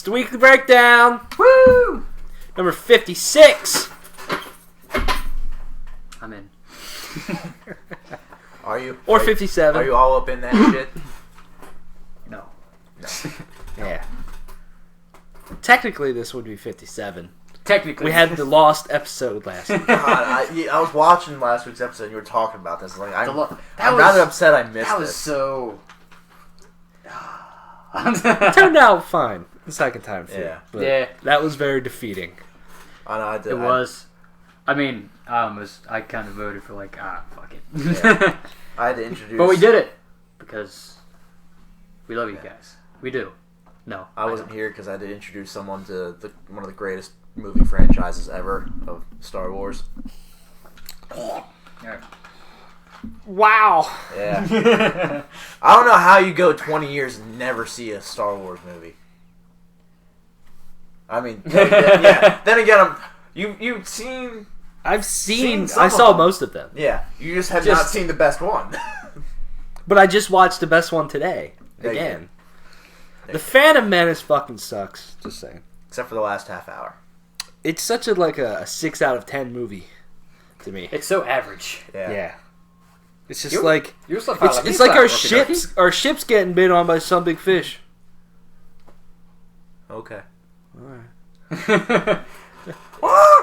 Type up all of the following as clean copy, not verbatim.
It's the weekly breakdown. Woo! Number 56. I'm in. Are you? Or 57. Are you all up in that shit? No. Yeah. Technically, this would be 57. Technically. We had the lost episode last week. God, I was watching last week's episode and you were talking about this. Like, I'm was- rather upset I missed That was this. so... It turned out fine the second time through. Yeah. But Yeah. that was very defeating. I know, I did. It was. I mean, I kind of voted for fuck it. Yeah. I had to introduce... But we did it. Because we love you guys. We do. No. I wasn't here because I had to introduce someone to one of the greatest movie franchises ever of Star Wars. Alright. Wow. Yeah. I don't know how you go 20 years and never see a Star Wars movie. I mean, then again, you've seen... I've seen some I of saw them. most of them. Yeah, you just have not seen the best one. But I just watched the best one today. Again. The Phantom Menace fucking sucks. Just saying. Except for the last half hour. It's such a 6 out of 10 movie to me. It's so average. Yeah. It's just You're it's like our ship's getting bit on by some big fish. Okay. Alright.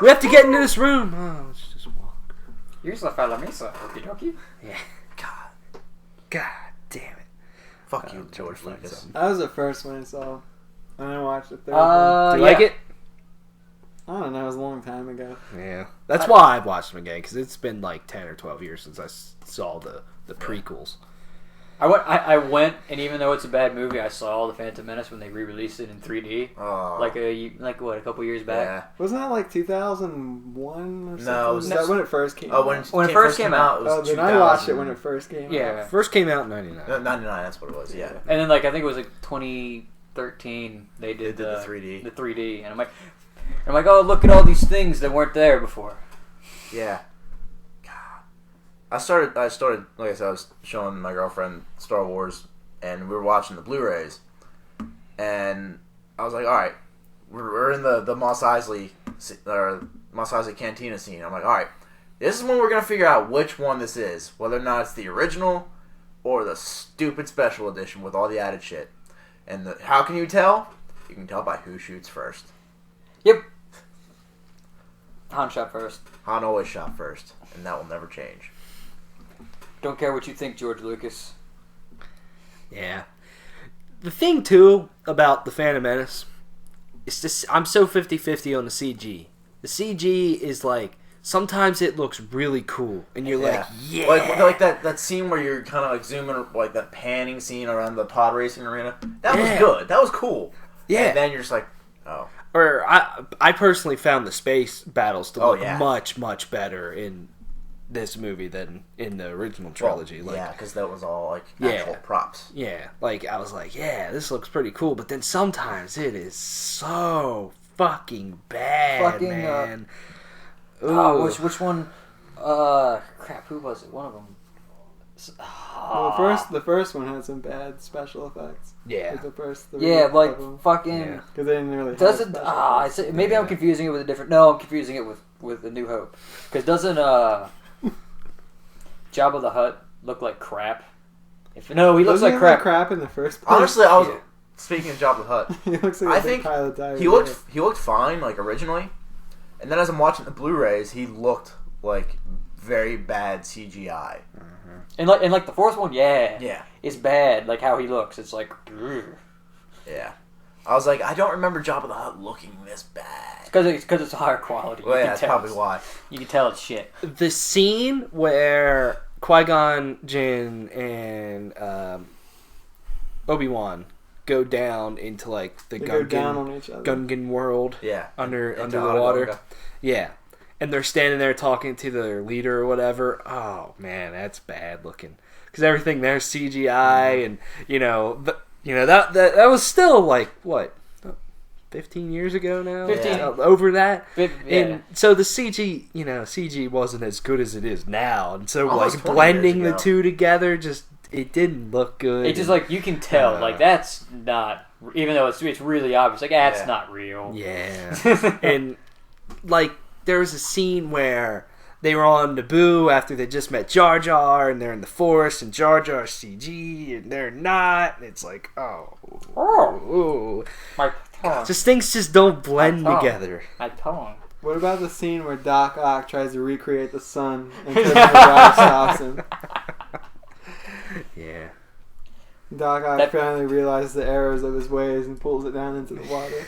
We have to get into this room. Oh, let's just walk. You're just la mesa, okie dokie. Yeah. God damn it. Fuck you, George Lucas. That was the first one I saw. And I watched the third Do you like it? one. I don't know, it was a long time ago. Yeah. That's why I've watched them again, because it's been like 10 or 12 years since I saw the prequels. I went, and even though it's a bad movie, I saw the Phantom Menace when they re-released it in 3D. Oh. A couple years back? Yeah. Wasn't that like 2001 or something? No, Was that when it first came Oh, out? when it first came out, it was then I watched it when it first came out. Yeah. First came out in 99. 99, that's what it was, yeah. And then I think it was 2013 they did the 3D. The 3D, and I'm like, oh, look at all these things that weren't there before. Yeah. God. I started, like I said, I was showing my girlfriend Star Wars, and we were watching the Blu-rays, and I was like, alright, we're in the Mos Eisley Cantina scene. I'm like, alright, this is when we're going to figure out which one this is, whether or not it's the original or the stupid special edition with all the added shit. And how can you tell? You can tell by who shoots first. Yep. Han shot first. Han always shot first, and that will never change. Don't care what you think, George Lucas. Yeah. The thing, too, about the Phantom Menace is this, I'm so 50-50 on the CG. The CG is like, sometimes it looks really cool, and you're like, yeah. Like that scene where you're kind of like zooming, like that panning scene around the pod racing arena. That was good. That was cool. Yeah. And then you're just like, oh. Or I personally found the space battles to look yeah. much, much better in this movie than in the original trilogy. Well, like, because that was all like actual props. Yeah, like I was like, yeah, this looks pretty cool, but then sometimes it is so fucking bad, man. Which one? Crap, who was it? One of them. Well, the first one had some bad special effects. Yeah. Like the first three. Fucking. Because they didn't really. Doesn't maybe I'm confusing it with a different. No, I'm confusing it with A New Hope. Because doesn't Jabba the Hutt look like crap? He looks like crap. Crap in the first place. Honestly, I was speaking of Jabba the Hutt. He looks like a big pile of diarrhea. He looked fine, like originally, and then as I'm watching the Blu-rays, he looked like very bad CGI. And like the fourth one, it's bad. Like how he looks, it's like, ugh. Yeah. I was like, I don't remember Jabba the Hutt looking this bad. Because it's higher quality. Well, yeah, that's probably why. You can tell it's shit. The scene where Qui-Gon Jinn and Obi-Wan go down into like the Gungan world, under the water, and they're standing there talking to their leader or whatever. Oh man, that's bad looking because everything there's CGI, and that was still like what, 15 years ago now. 15 over that. Yeah. And so the CG wasn't as good as it is now, and so almost like blending the two together it didn't look good. It just like you can tell like that's not, even though it's really obvious, like that's not real. Yeah. And like there was a scene where they were on Naboo after they just met Jar Jar, and they're in the Force, and Jar Jar's CG, and they're not, and it's like, My tongue. Just things just don't blend together. My tongue. What about the scene where Doc Ock tries to recreate the sun and Tobey Maguire stops him? Yeah. Doc Ock finally realizes the errors of his ways and pulls it down into the water.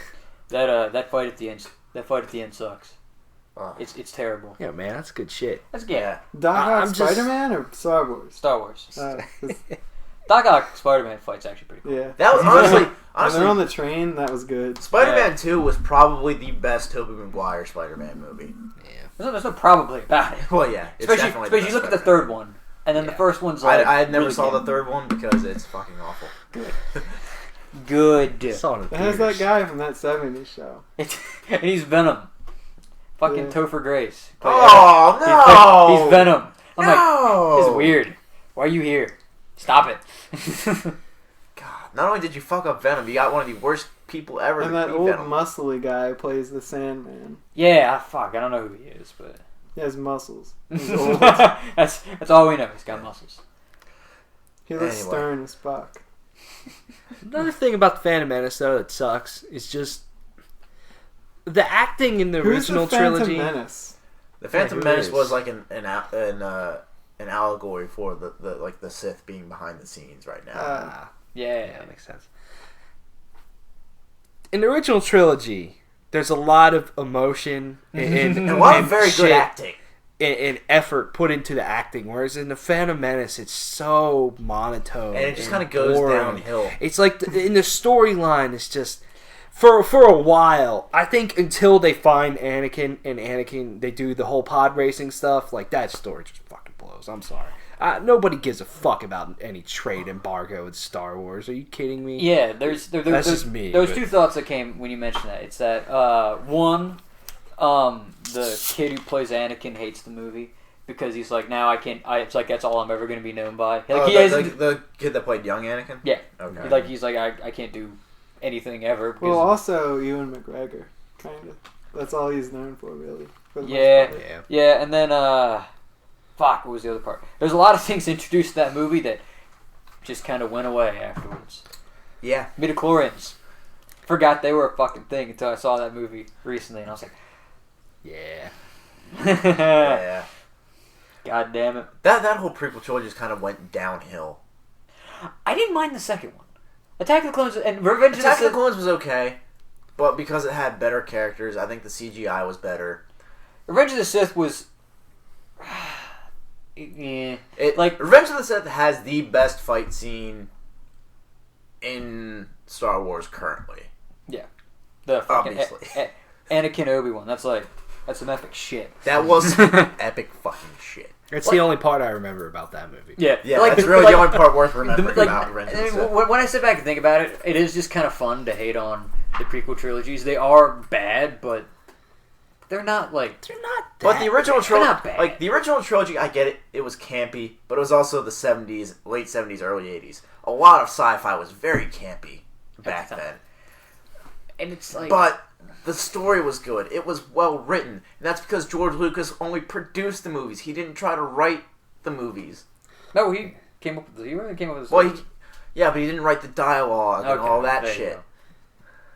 That fight at the end. That fight at the end sucks. It's terrible. Yeah, man, that's good shit. That's good. Yeah. Doc Ock Spider-Man or Star Wars? Star Wars. Doc Ock Spider-Man fight's actually pretty cool. Yeah. That was honestly when they're on the train, that was good. Spider-Man 2 was probably the best Tobey Maguire Spider-Man movie. Yeah. There's no probably about it. Well, yeah. Especially you look at the third one, and then the first one's like... I never really saw the third one because it's fucking awful. Good. It has that guy from that 70s show. And he's Venom. Fucking Topher Grace. Oh, no! He's Venom. I'm like, this is weird. Why are you here? Stop it. God, not only did you fuck up Venom, you got one of the worst people ever. And that old muscly guy plays the Sandman. Yeah, fuck, I don't know who he is, but... He has muscles. He's old. That's all we know. He's got muscles. He looks stern as fuck. Another thing about the Phantom Menace, though, that sucks is just the acting in the original trilogy. Menace? The Phantom Menace was like an allegory for the Sith being behind the scenes right now. Yeah, that makes sense. In the original trilogy, there's a lot of emotion and a lot of very good acting and effort put into the acting, whereas in the Phantom Menace, it's so monotone and it just kind of goes downhill. It's like in the storyline, it's just for a while. I think until they find Anakin, they do the whole pod racing stuff. Like that story just fucking blows. I'm sorry. Nobody gives a fuck about any trade embargo in Star Wars. Are you kidding me? Yeah, that's just me. There was two thoughts that came when you mentioned that. It's that one, the kid who plays Anakin hates the movie because he's like, now I can't. It's like that's all I'm ever going to be known by. Like, the kid that played young Anakin. Yeah. Okay. He's like I can't do anything ever. Well, also Ewan McGregor, kind of. That's all he's known for, really. For yeah, and then fuck, what was the other part? There's a lot of things introduced to that movie that just kind of went away afterwards. Yeah. Midichlorians. Forgot they were a fucking thing until I saw that movie recently, and I was like, yeah. Yeah. God damn it. That whole prequel trilogy just kind of went downhill. I didn't mind the second one. Attack of the Clones and Revenge of the Sith. Attack of the Clones was okay, but because it had better characters, I think the CGI was better. Revenge of the Sith was... yeah. Revenge of the Sith has the best fight scene in Star Wars currently. Yeah. The fucking obviously. Anakin Obi-Wan. That's some epic shit. That was epic fucking shit. It's the only part I remember about that movie. Yeah, that's really the only part worth remembering about Revenge of the Sith. When I sit back and think about it, it is just kind of fun to hate on the prequel trilogies. They are bad, but they're not that But the original trilogy, not bad. like the original trilogy, I get it. It was campy, but it was also the '70s, late '70s, early '80s. A lot of sci-fi was very campy back then, and it's like, but the story was good. It was well written, and that's because George Lucas only produced the movies. He didn't try to write the movies. No, he came up with the Well, but he didn't write the dialogue and all that shit.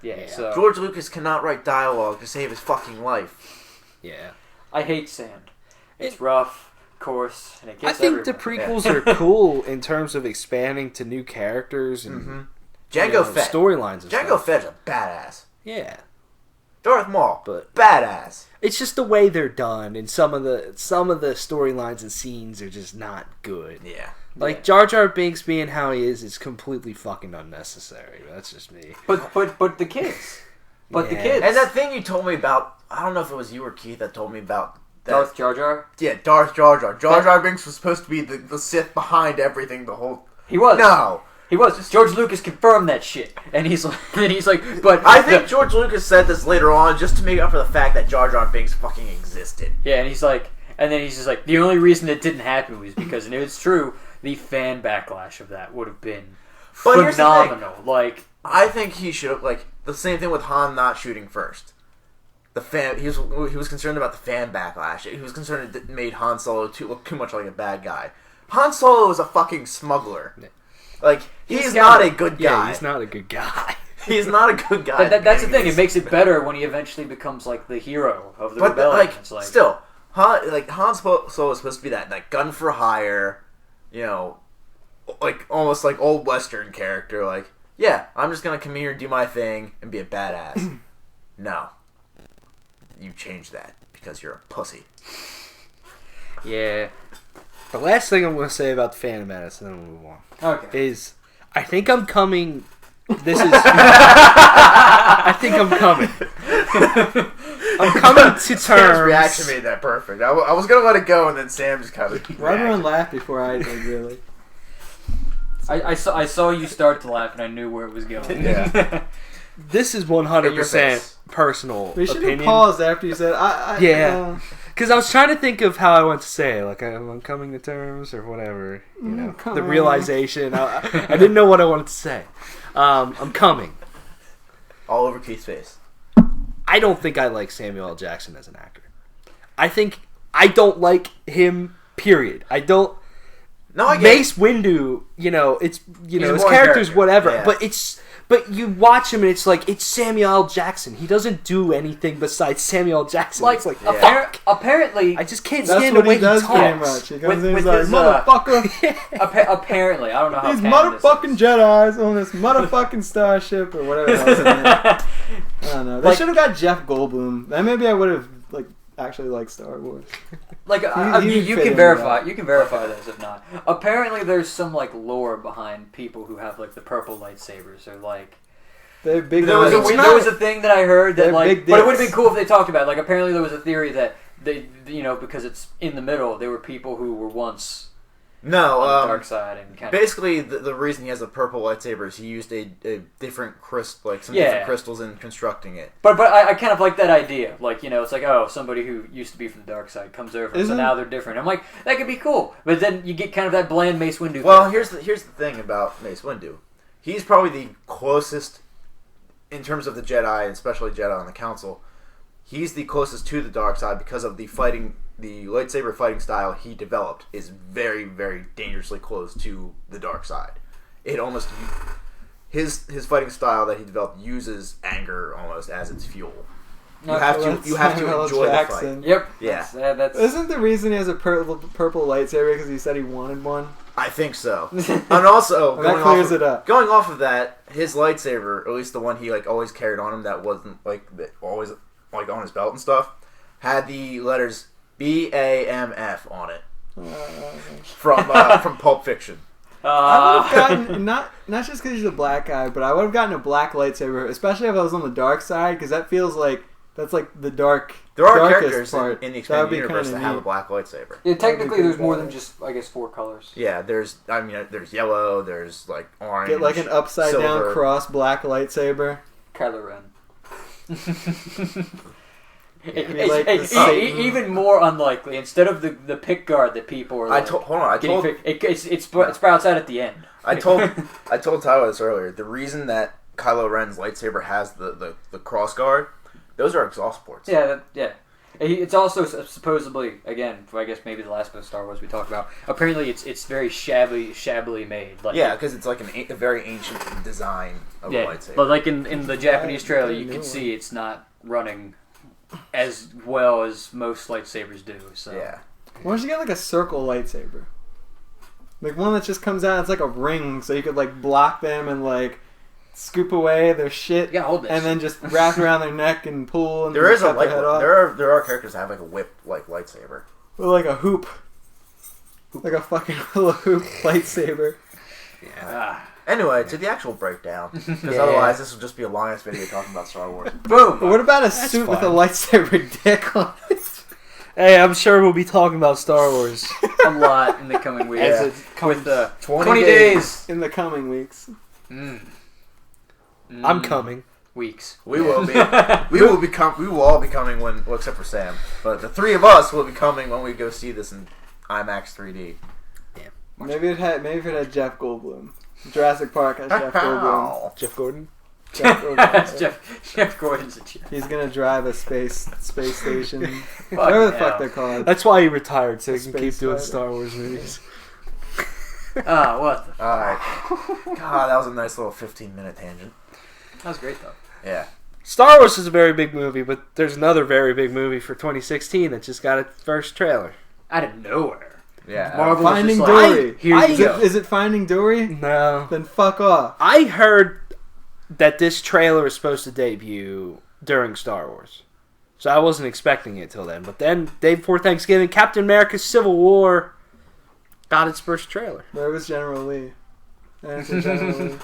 Yeah, so George Lucas cannot write dialogue to save his fucking life. Yeah. I hate sand. It's rough, coarse, and it gets I think everywhere. the prequels are cool in terms of expanding to new characters and Jango Fett. storylines and Jango stuff. Fett's a badass. Yeah. Darth Maul, but badass. It's just the way they're done, and some of the storylines and scenes are just not good. Yeah. Like Jar Jar Binks being how he is completely fucking unnecessary. That's just me. But the kids. But the kids. And that thing you told me about, I don't know if it was you or Keith that told me about that. Darth Jar Jar? Yeah, Darth Jar Jar. Jar Jar Binks was supposed to be the Sith behind everything the whole... He was. No. He was. George Lucas confirmed that shit. And he's like, but... I think George Lucas said this later on just to make up for the fact that Jar Jar Binks fucking existed. Yeah, and he's like... And then he's just like, the only reason it didn't happen was because, and it's true, the fan backlash of that would have been phenomenal. Like, I think he should have, like, the same thing with Han not shooting first. He was concerned about the fan backlash. He was concerned it made Han Solo look too much like a bad guy. Han Solo is a fucking smuggler. Like, he's not a good guy. Yeah, he's not a good guy. He's not a good guy. That's the thing. It makes it better when he eventually becomes like the hero of the rebellion. But like, still, Han Solo is supposed to be that gun for hire, like almost like old Western character. Like, yeah, I'm just gonna come here and do my thing and be a badass. No, you change that because you're a pussy. Yeah. The last thing I'm going to say about the Phantom Menace, and then we'll move on. Okay. Is I think I'm coming. I think I'm coming. I'm coming to terms. Sam's reaction made that perfect. I was going to let it go, and then Sam just kind of. Well, everyone laughed before I did, really. I saw you start to laugh, and I knew where it was going. Yeah. This is 100% personal We should opinion. have paused after you said, yeah. Because I was trying to think of how I want to say it. Like, I'm coming to terms or whatever. The realization. I didn't know what I wanted to say. I'm coming. All over Keith's face. I don't think I like Samuel L. Jackson as an actor. I don't like him, period. I don't... No, I get Mace Windu, it's his character's whatever, yeah. But you watch him and it's like it's Samuel L. Jackson. He doesn't do anything besides Samuel L. Jackson. Like, it's like apparently, I just can't stand the way he talks. Pretty much. He comes in, he's like, motherfucker. Apparently, I don't know how these motherfucking Jedis on this motherfucking starship or whatever else. I don't know. They should have got Jeff Goldblum. Then maybe I would have actually liked Star Wars. Like you can verify this if not. Apparently, there's some lore behind people who have the purple lightsabers or They're big. There was a thing that I heard that but it would have been cool if they talked about it. Apparently, there was a theory that they because it's in the middle, there were people who were once on the dark side and basically the reason he has a purple lightsaber is he used a different different crystals in constructing it. But I kind of like that idea. It's like, oh, somebody who used to be from the dark side comes over, so now they're different. I'm like, that could be cool. But then you get kind of that bland Mace Windu. Well, here's the thing about Mace Windu. He's probably the closest in terms of the Jedi, and especially Jedi on the Council. He's the closest to the dark side because of the lightsaber fighting style he developed is very, very dangerously close to the dark side. It almost his fighting style that he developed uses anger almost as its fuel. You have to enjoy the fight. Yep. Yeah. That's... Isn't the reason he has a purple lightsaber because he said he wanted one? I think so. And also, that clears it up. Going off of that, his lightsaber, at least the one he always carried on him, that wasn't always on his belt and stuff, had the letters BAMF on it from Pulp Fiction. I would have gotten not just because he's a black guy, but I would have gotten a black lightsaber, especially if I was on the dark side, because that feels like that's the dark. There are characters in the expanded universe that have a black lightsaber. Yeah, technically, there's more than just 4 colors. Yeah, there's yellow, there's orange. Get an upside down cross black lightsaber. Kylo Ren. Even more unlikely. Instead of the pick guard that people are it sprouts out at the end. I told Tyler this earlier. The reason that Kylo Ren's lightsaber has the cross guard, those are exhaust ports. Yeah. It's also supposedly, again, I guess maybe the last bit of Star Wars we talked about. Apparently, it's very shabbily made. Because it's a very ancient design of a lightsaber. But in the Japanese trailer, you can see it's not running as well as most lightsabers do. So yeah. Why don't you get a circle lightsaber? One that just comes out, it's like a ring, so you could block them and scoop away their shit, and then just wrap around their neck and pull. And there is cut their head off. There are characters that have a whip lightsaber, or a hoop, like a fucking hula hoop lightsaber. Yeah. Anyway, to the actual breakdown, because otherwise this will just be a long ass video talking about Star Wars. Boom. What about a suit with a lightsaber dick on it? Hey, I'm sure we'll be talking about Star Wars a lot in the coming weeks. Yeah. With 20 days in the coming weeks. I'm coming. Weeks. We will be. We will all be coming except for Sam. But the 3 of us will be coming when we go see this in IMAX 3D. Yeah. Maybe if it had Jeff Goldblum. Jurassic Park has Jeff Goldblum. Jeff Gordon. Jeff Gordon's a Jeff. He's gonna drive a space station. Whatever the fuck they're called. That's why he retired, so he can keep doing Star Wars movies. What? Alright. God, that was a nice little 15-minute tangent. That was great, though. Yeah. Star Wars is a very big movie, but there's another very big movie for 2016 that just got its first trailer. Out of nowhere. Yeah. Marvel Finding Dory. Is it Finding Dory? No. Then fuck off. I heard that this trailer is supposed to debut during Star Wars. So I wasn't expecting it till then. But then, day before Thanksgiving, Captain America's Civil War got its first trailer. Where was General Lee? General Lee.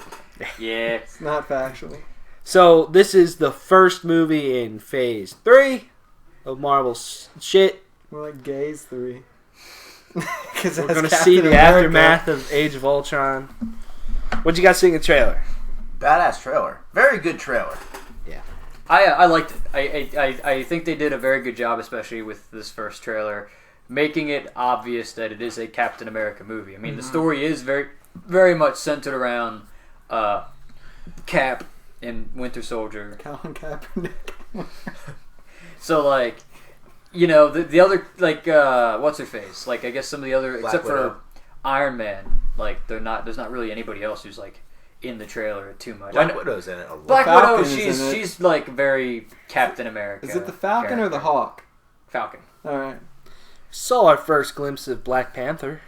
Yeah. It's not factual. So this is the first movie in Phase 3 of Marvel's shit. More like Gaze 3. We're going to see the aftermath of Age of Ultron. What'd you guys think of the trailer? Badass trailer. Very good trailer. Yeah. I liked it. I think they did a very good job, especially with this first trailer, making it obvious that it is a Captain America movie. I mean, the story is very, very much centered around Cap and Winter Soldier. Colin Kaepernick. So, like, you know, the other, like, what's her face? Like, I guess some of the other, Black except Widow. for Iron Man, like, there's not really anybody else who's, like, in the trailer too much. Black Widow's in it a lot. Black Falcon Widow, she's like very Captain America. Is it the Falcon or the Hawk? Falcon. Alright. Saw our first glimpse of Black Panther.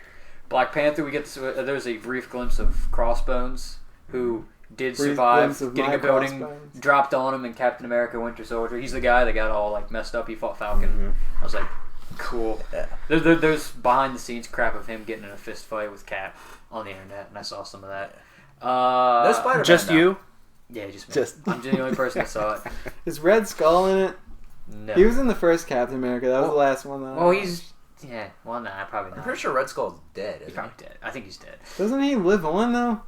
Black Panther, we get there's a brief glimpse of Crossbones, who did survive getting a building dropped on him in Captain America Winter Soldier. He's the guy that got all like messed up. He fought Falcon. Mm-hmm. I was like, cool. Yeah. There's behind the scenes crap of him getting in a fist fight with Cap on the internet, and I saw some of that. No Spider-Man. Just though. you? Yeah, just me. I'm the only person that saw it. Is Red Skull in it? No. He was in the first Captain America. That was the last one, though. Well, he's... Yeah, well, nah, probably not. I'm pretty sure Red Skull's dead. He's probably dead. I think he's dead. Doesn't he live on, though?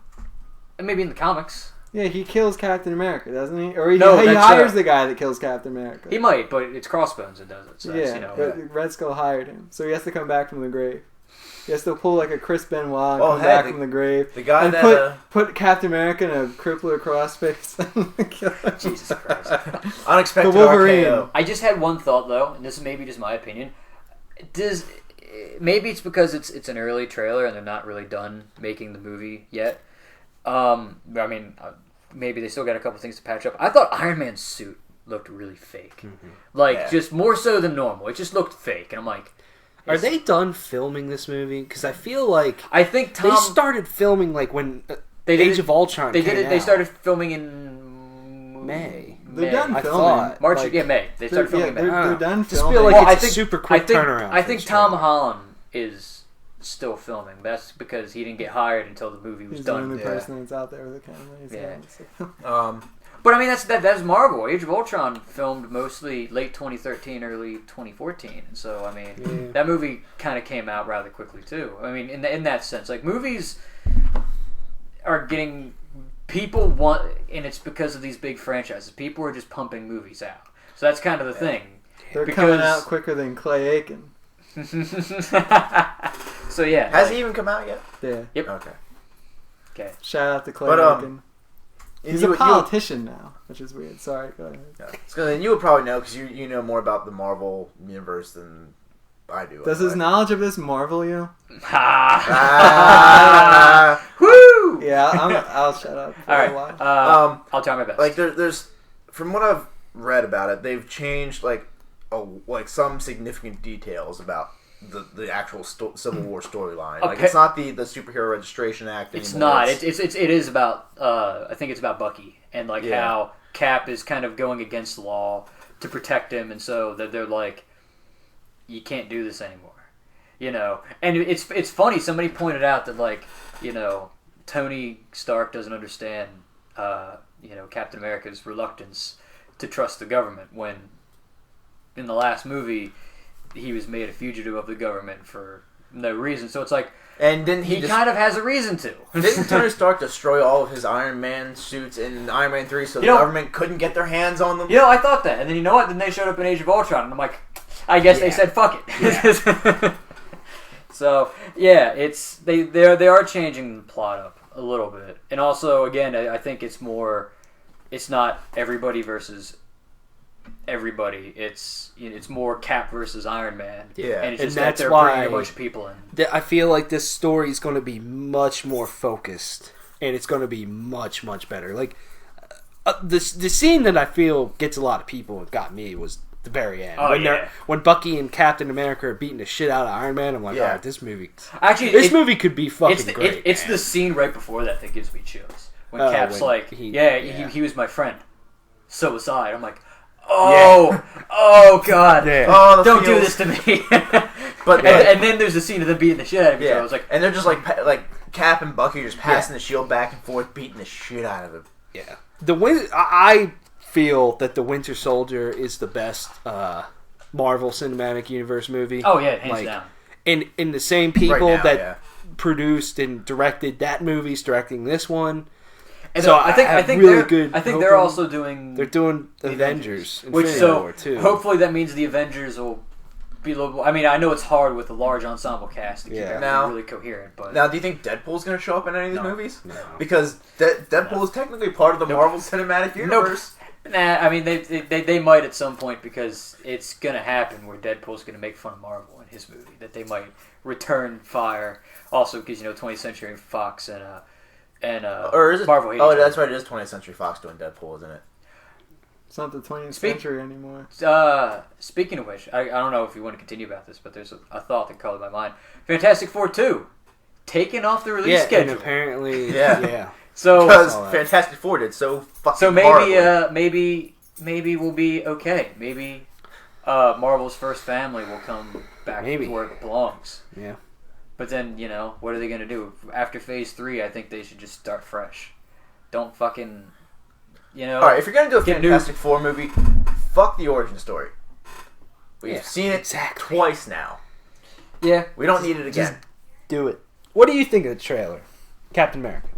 And maybe in the comics. Yeah, he kills Captain America, doesn't he? Or he No, hires the guy that kills Captain America. He might, but it's Crossbones that does it. So yeah, you know, but Red Skull hired him. So he has to come back from the grave. He has to pull like a Chris Benoit and come back from the grave. The guy and that... put Captain America in a crippler crossface. Jesus Christ. Unexpected the Wolverine. RKO. I just had one thought, though, and this is maybe just my opinion. Maybe it's because it's an early trailer and they're not really done making the movie yet. I mean, maybe they still got a couple things to patch up. I thought Iron Man's suit looked really fake. Mm-hmm. Like, just more so than normal. It just looked fake. And I'm like... Are they done filming this movie? Because I feel like... I think Tom... They started filming, like, when Age of Ultron came out. They started filming in... May. They're done filming. March, like, May. They started filming in May. They're done filming. Just feel like it's a super quick turnaround. I think Tom Holland is still filming. That's because he didn't get hired until the movie was done. He's the only person that's out there with a camera. Yeah. But I mean, that's Marvel. Age of Ultron filmed mostly late 2013, early 2014. And so, I mean, that movie kind of came out rather quickly, too. I mean, in that sense. Like, movies are getting... People want... And it's because of these big franchises. People are just pumping movies out. So that's kind of the thing. They're coming out quicker than Clay Aiken. So, yeah. Has he even come out yet? Yeah. Yep. Okay. Shout out to Clay Aiken. He's a politician now, which is weird. Sorry, go ahead. Yeah. So then you would probably know because you know more about the Marvel universe than I do. Does his knowledge of this marvel you? Woo! Yeah, I'll shut up. All right. I'll try my best. Like there's from what I've read about it, they've changed like some significant details about the actual Civil War storyline. Okay. Like it's not the Superhero Registration Act anymore. It's not. It is about. I think it's about Bucky and like how Cap is kind of going against the law to protect him, and so they're like, you can't do this anymore, you know. And it's funny. Somebody pointed out that like Tony Stark doesn't understand Captain America's reluctance to trust the government when in the last movie he was made a fugitive of the government for no reason. So it's like, and then he kind of has a reason to. Didn't Tony Stark destroy all of his Iron Man suits in Iron Man 3 so the government couldn't get their hands on them? I thought that. And then you know what? Then they showed up in Age of Ultron and I'm like, I guess they said fuck it. Yeah. So yeah, they are changing the plot up a little bit, and also again, I think it's not everybody versus everybody. It's more Cap versus Iron Man. Yeah, and it's just that they're bringing a bunch of people in. I feel like this story is going to be much more focused, and it's going to be much better. Like the scene that I feel gets a lot of people and got me was the very end. When Bucky and Captain America are beating the shit out of Iron Man, I'm like, all right, this movie could be fucking great. It's the scene right before that gives me chills. When Cap's he was my friend, so was I. I'm like, oh God, don't do this to me. And then there's the scene of them beating the shit out of each other. I was like, and they're just like Cap and Bucky are just passing the shield back and forth, beating the shit out of him. Yeah, I feel that the Winter Soldier is the best Marvel Cinematic Universe movie. Oh yeah, hands down. In the same people produced and directed that movie's directing this one. And so I think they're also doing. They're doing Avengers, which hopefully that means the Avengers will be a little. I mean, I know it's hard with a large ensemble cast to keep everything really coherent. But now, do you think Deadpool's going to show up in any of these movies? No, because Deadpool is technically part of the Marvel Cinematic Universe. Nope. Nah, I mean they might at some point because it's going to happen where Deadpool's going to make fun of Marvel in his movie. That they might return fire. Also, because 20th Century Fox and or is it Marvel? That's right. It is 20th Century Fox doing Deadpool, isn't it? It's not the 20th century anymore. Speaking of which, I don't know if you want to continue about this, but there's a thought that colored my mind. Fantastic Four 2, taken off the release schedule. And apparently, So because Fantastic Four did so fucking maybe we'll be okay. Maybe Marvel's first family will come back to where it belongs. Yeah. But then, what are they going to do? After Phase 3, I think they should just start fresh. Don't fucking, Alright, if you're going to do a Fantastic Four movie, fuck the origin story. We've seen it twice now. Yeah. We don't need it again. Just do it. What do you think of the trailer? Captain America.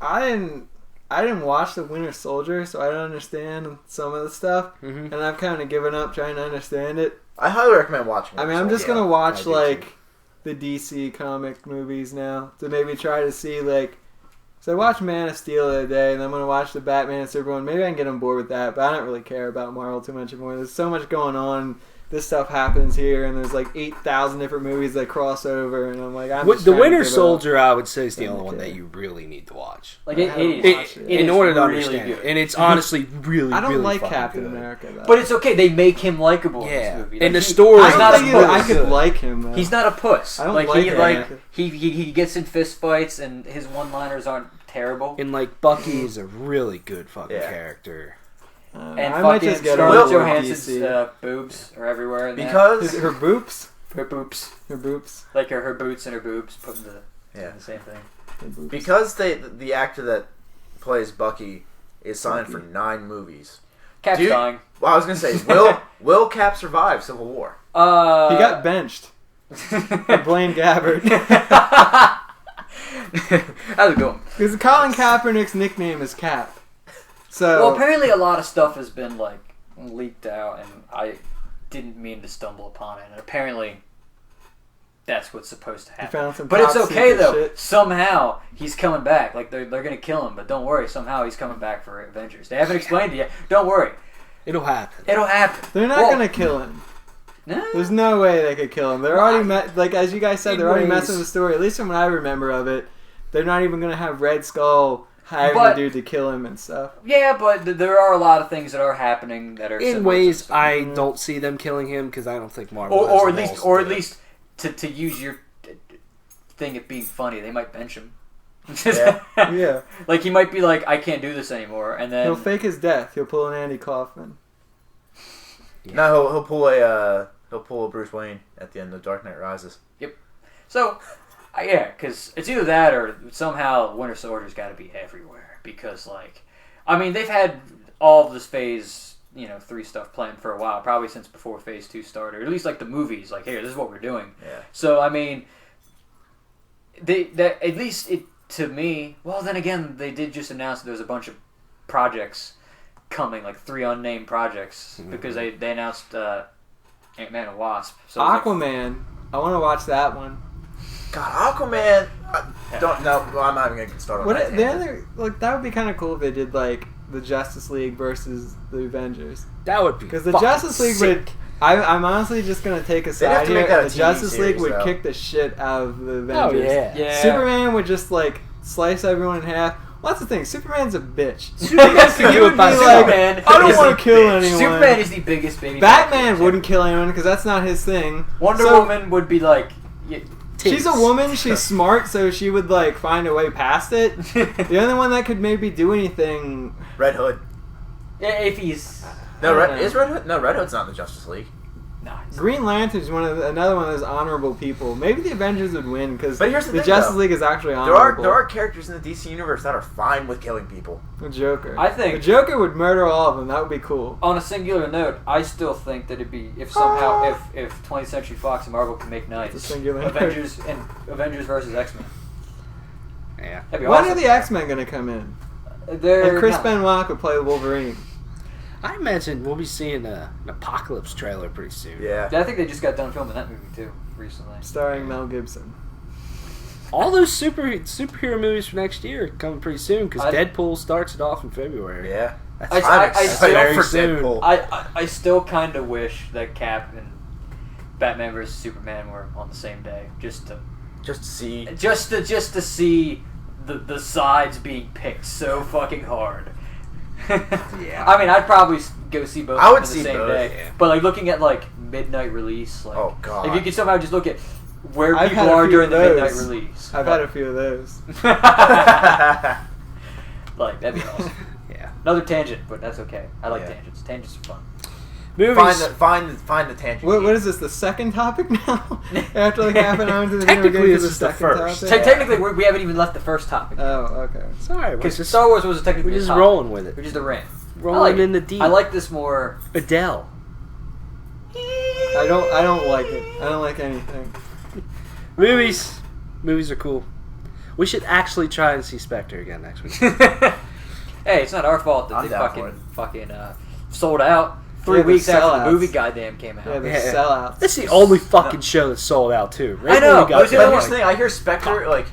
I didn't watch The Winter Soldier, so I don't understand some of the stuff. Mm-hmm. And I've kind of given up trying to understand it. I highly recommend watching it. I mean, I'm just going to watch, the DC comic movies now to maybe try to see so I watched Man of Steel the other day and I'm going to watch the Batman and Superman. Maybe I can get on board with that, but I don't really care about Marvel too much anymore. There's so much going on. This stuff happens here and there's 8,000 different movies that cross over and I'm like, The Winter Soldier I would say is the only one that you really need to watch. In order to understand it. And it's honestly really, I don't really like fucking Captain good. America though. But it's okay, they make him likable in this movie. And the story I could like him though. He's not a puss. I don't he gets in fist fights and his one-liners aren't terrible. And Bucky is a really good fucking character. And I might just get Scarlett Johansson's boobs are everywhere. Because her boobs? Her boobs. Her boobs. Like her boots and her boobs put in the same thing. Because the actor that plays Bucky is signed for 9 movies. Cap's dying. Well, I was going to say, will Cap survive Civil War? He got benched. Blaine Gabbert. How's it going? Because Colin Kaepernick's nickname is Cap. So, apparently a lot of stuff has been leaked out, and I didn't mean to stumble upon it. And apparently, that's what's supposed to happen. But it's okay though. Shit. Somehow he's coming back. They're gonna kill him, but don't worry. Somehow he's coming back for Avengers. They haven't explained it yet. Don't worry. It'll happen. They're not gonna kill him. No. There's no way they could kill him. They're already as you guys said, they're already messing with the story. At least from what I remember of it, they're not even gonna have Red Skull hiring a dude to kill him and stuff. Yeah, but there are a lot of things that are happening that are in ways I don't see them killing him because I don't think Marvel or at least to use your thing at being funny, they might bench him. Yeah. He might be like, I can't do this anymore, and then he'll fake his death. He'll pull an Andy Kaufman. Yeah. No, he'll pull a Bruce Wayne at the end of Dark Knight Rises. Yep. So. Yeah, because it's either that or somehow Winter Soldier's got to be everywhere. Because, they've had all of this Phase, 3 stuff planned for a while, probably since before Phase 2 started. Or at least, the movies, here, this is what we're doing. Yeah. So, at least to me, well, then again, they did just announce that there's a bunch of projects coming, 3 unnamed projects, because they announced Ant-Man and Wasp. So Aquaman, I want to watch that one. God, Aquaman. Don't know. Well, I'm not even gonna start on that. The other, like, that would be kind of cool if they did like the Justice League versus the Avengers. That would be because the Justice League would. I'm honestly just gonna take a side here. The Justice League would kick the shit out of the Avengers. Oh yeah. Superman would just like slice everyone in half. Well, that's the thing. Superman's a bitch. Superman can do it by Superman. I don't want to kill anyone. Superman is the biggest baby. Batman wouldn't kill anyone because that's not his thing. Wonder Woman would be like. She's a woman. She's smart, so she would like find a way past it. The only one that could maybe do anything. Red Hood. Yeah, if he's. Is Red Hood? No, Red Hood's not in the Justice League. No, Green Lantern's another one of those honorable people. Maybe the Avengers would win because the Justice League is actually honorable. There are characters in the DC universe that are fine with killing people. The Joker. I think the Joker would murder all of them. That would be cool. On a singular note, I still think that it'd be if 20th Century Fox and Marvel can make nice Avengers versus X-Men. Yeah. That'd be when awesome. are the X-Men going to come in? And Chris Benoit could play Wolverine. I imagine we'll be seeing an Apocalypse trailer pretty soon. Yeah. I think they just got done filming that movie too recently. Starring Mel Gibson. All those superhero movies for next year are coming pretty soon because Deadpool starts it off in February. Yeah. I still kind of wish that Cap and Batman vs Superman were on the same day, just to see the sides being picked so fucking hard. Yeah. I mean, I'd probably go see both on the same day. Yeah. But like looking at like midnight release, like oh god, if you could somehow just look at where people are during the midnight release. I've had a few of those. Like that'd be awesome. Yeah. Another tangent, but that's okay. I like tangents. Tangents are fun. Movies. Find the tangent. What is this? The second topic now? After like half an hour into the technically, this is the first. Technically, we haven't even left the first topic. Oh, okay. Sorry, because Star Wars was technically we're just rolling with it. We're just a rant. Rolling in the deep. I like this more. Adele. I don't like it. I don't like anything. Movies are cool. We should actually try and see Spectre again next week. Hey, it's not our fault that they fucking sold out 3 weeks after the movie goddamn came out. Yeah, they're sellouts. That's the only fucking show that's sold out too. Right? I know. But here's the thing. I hear Spectre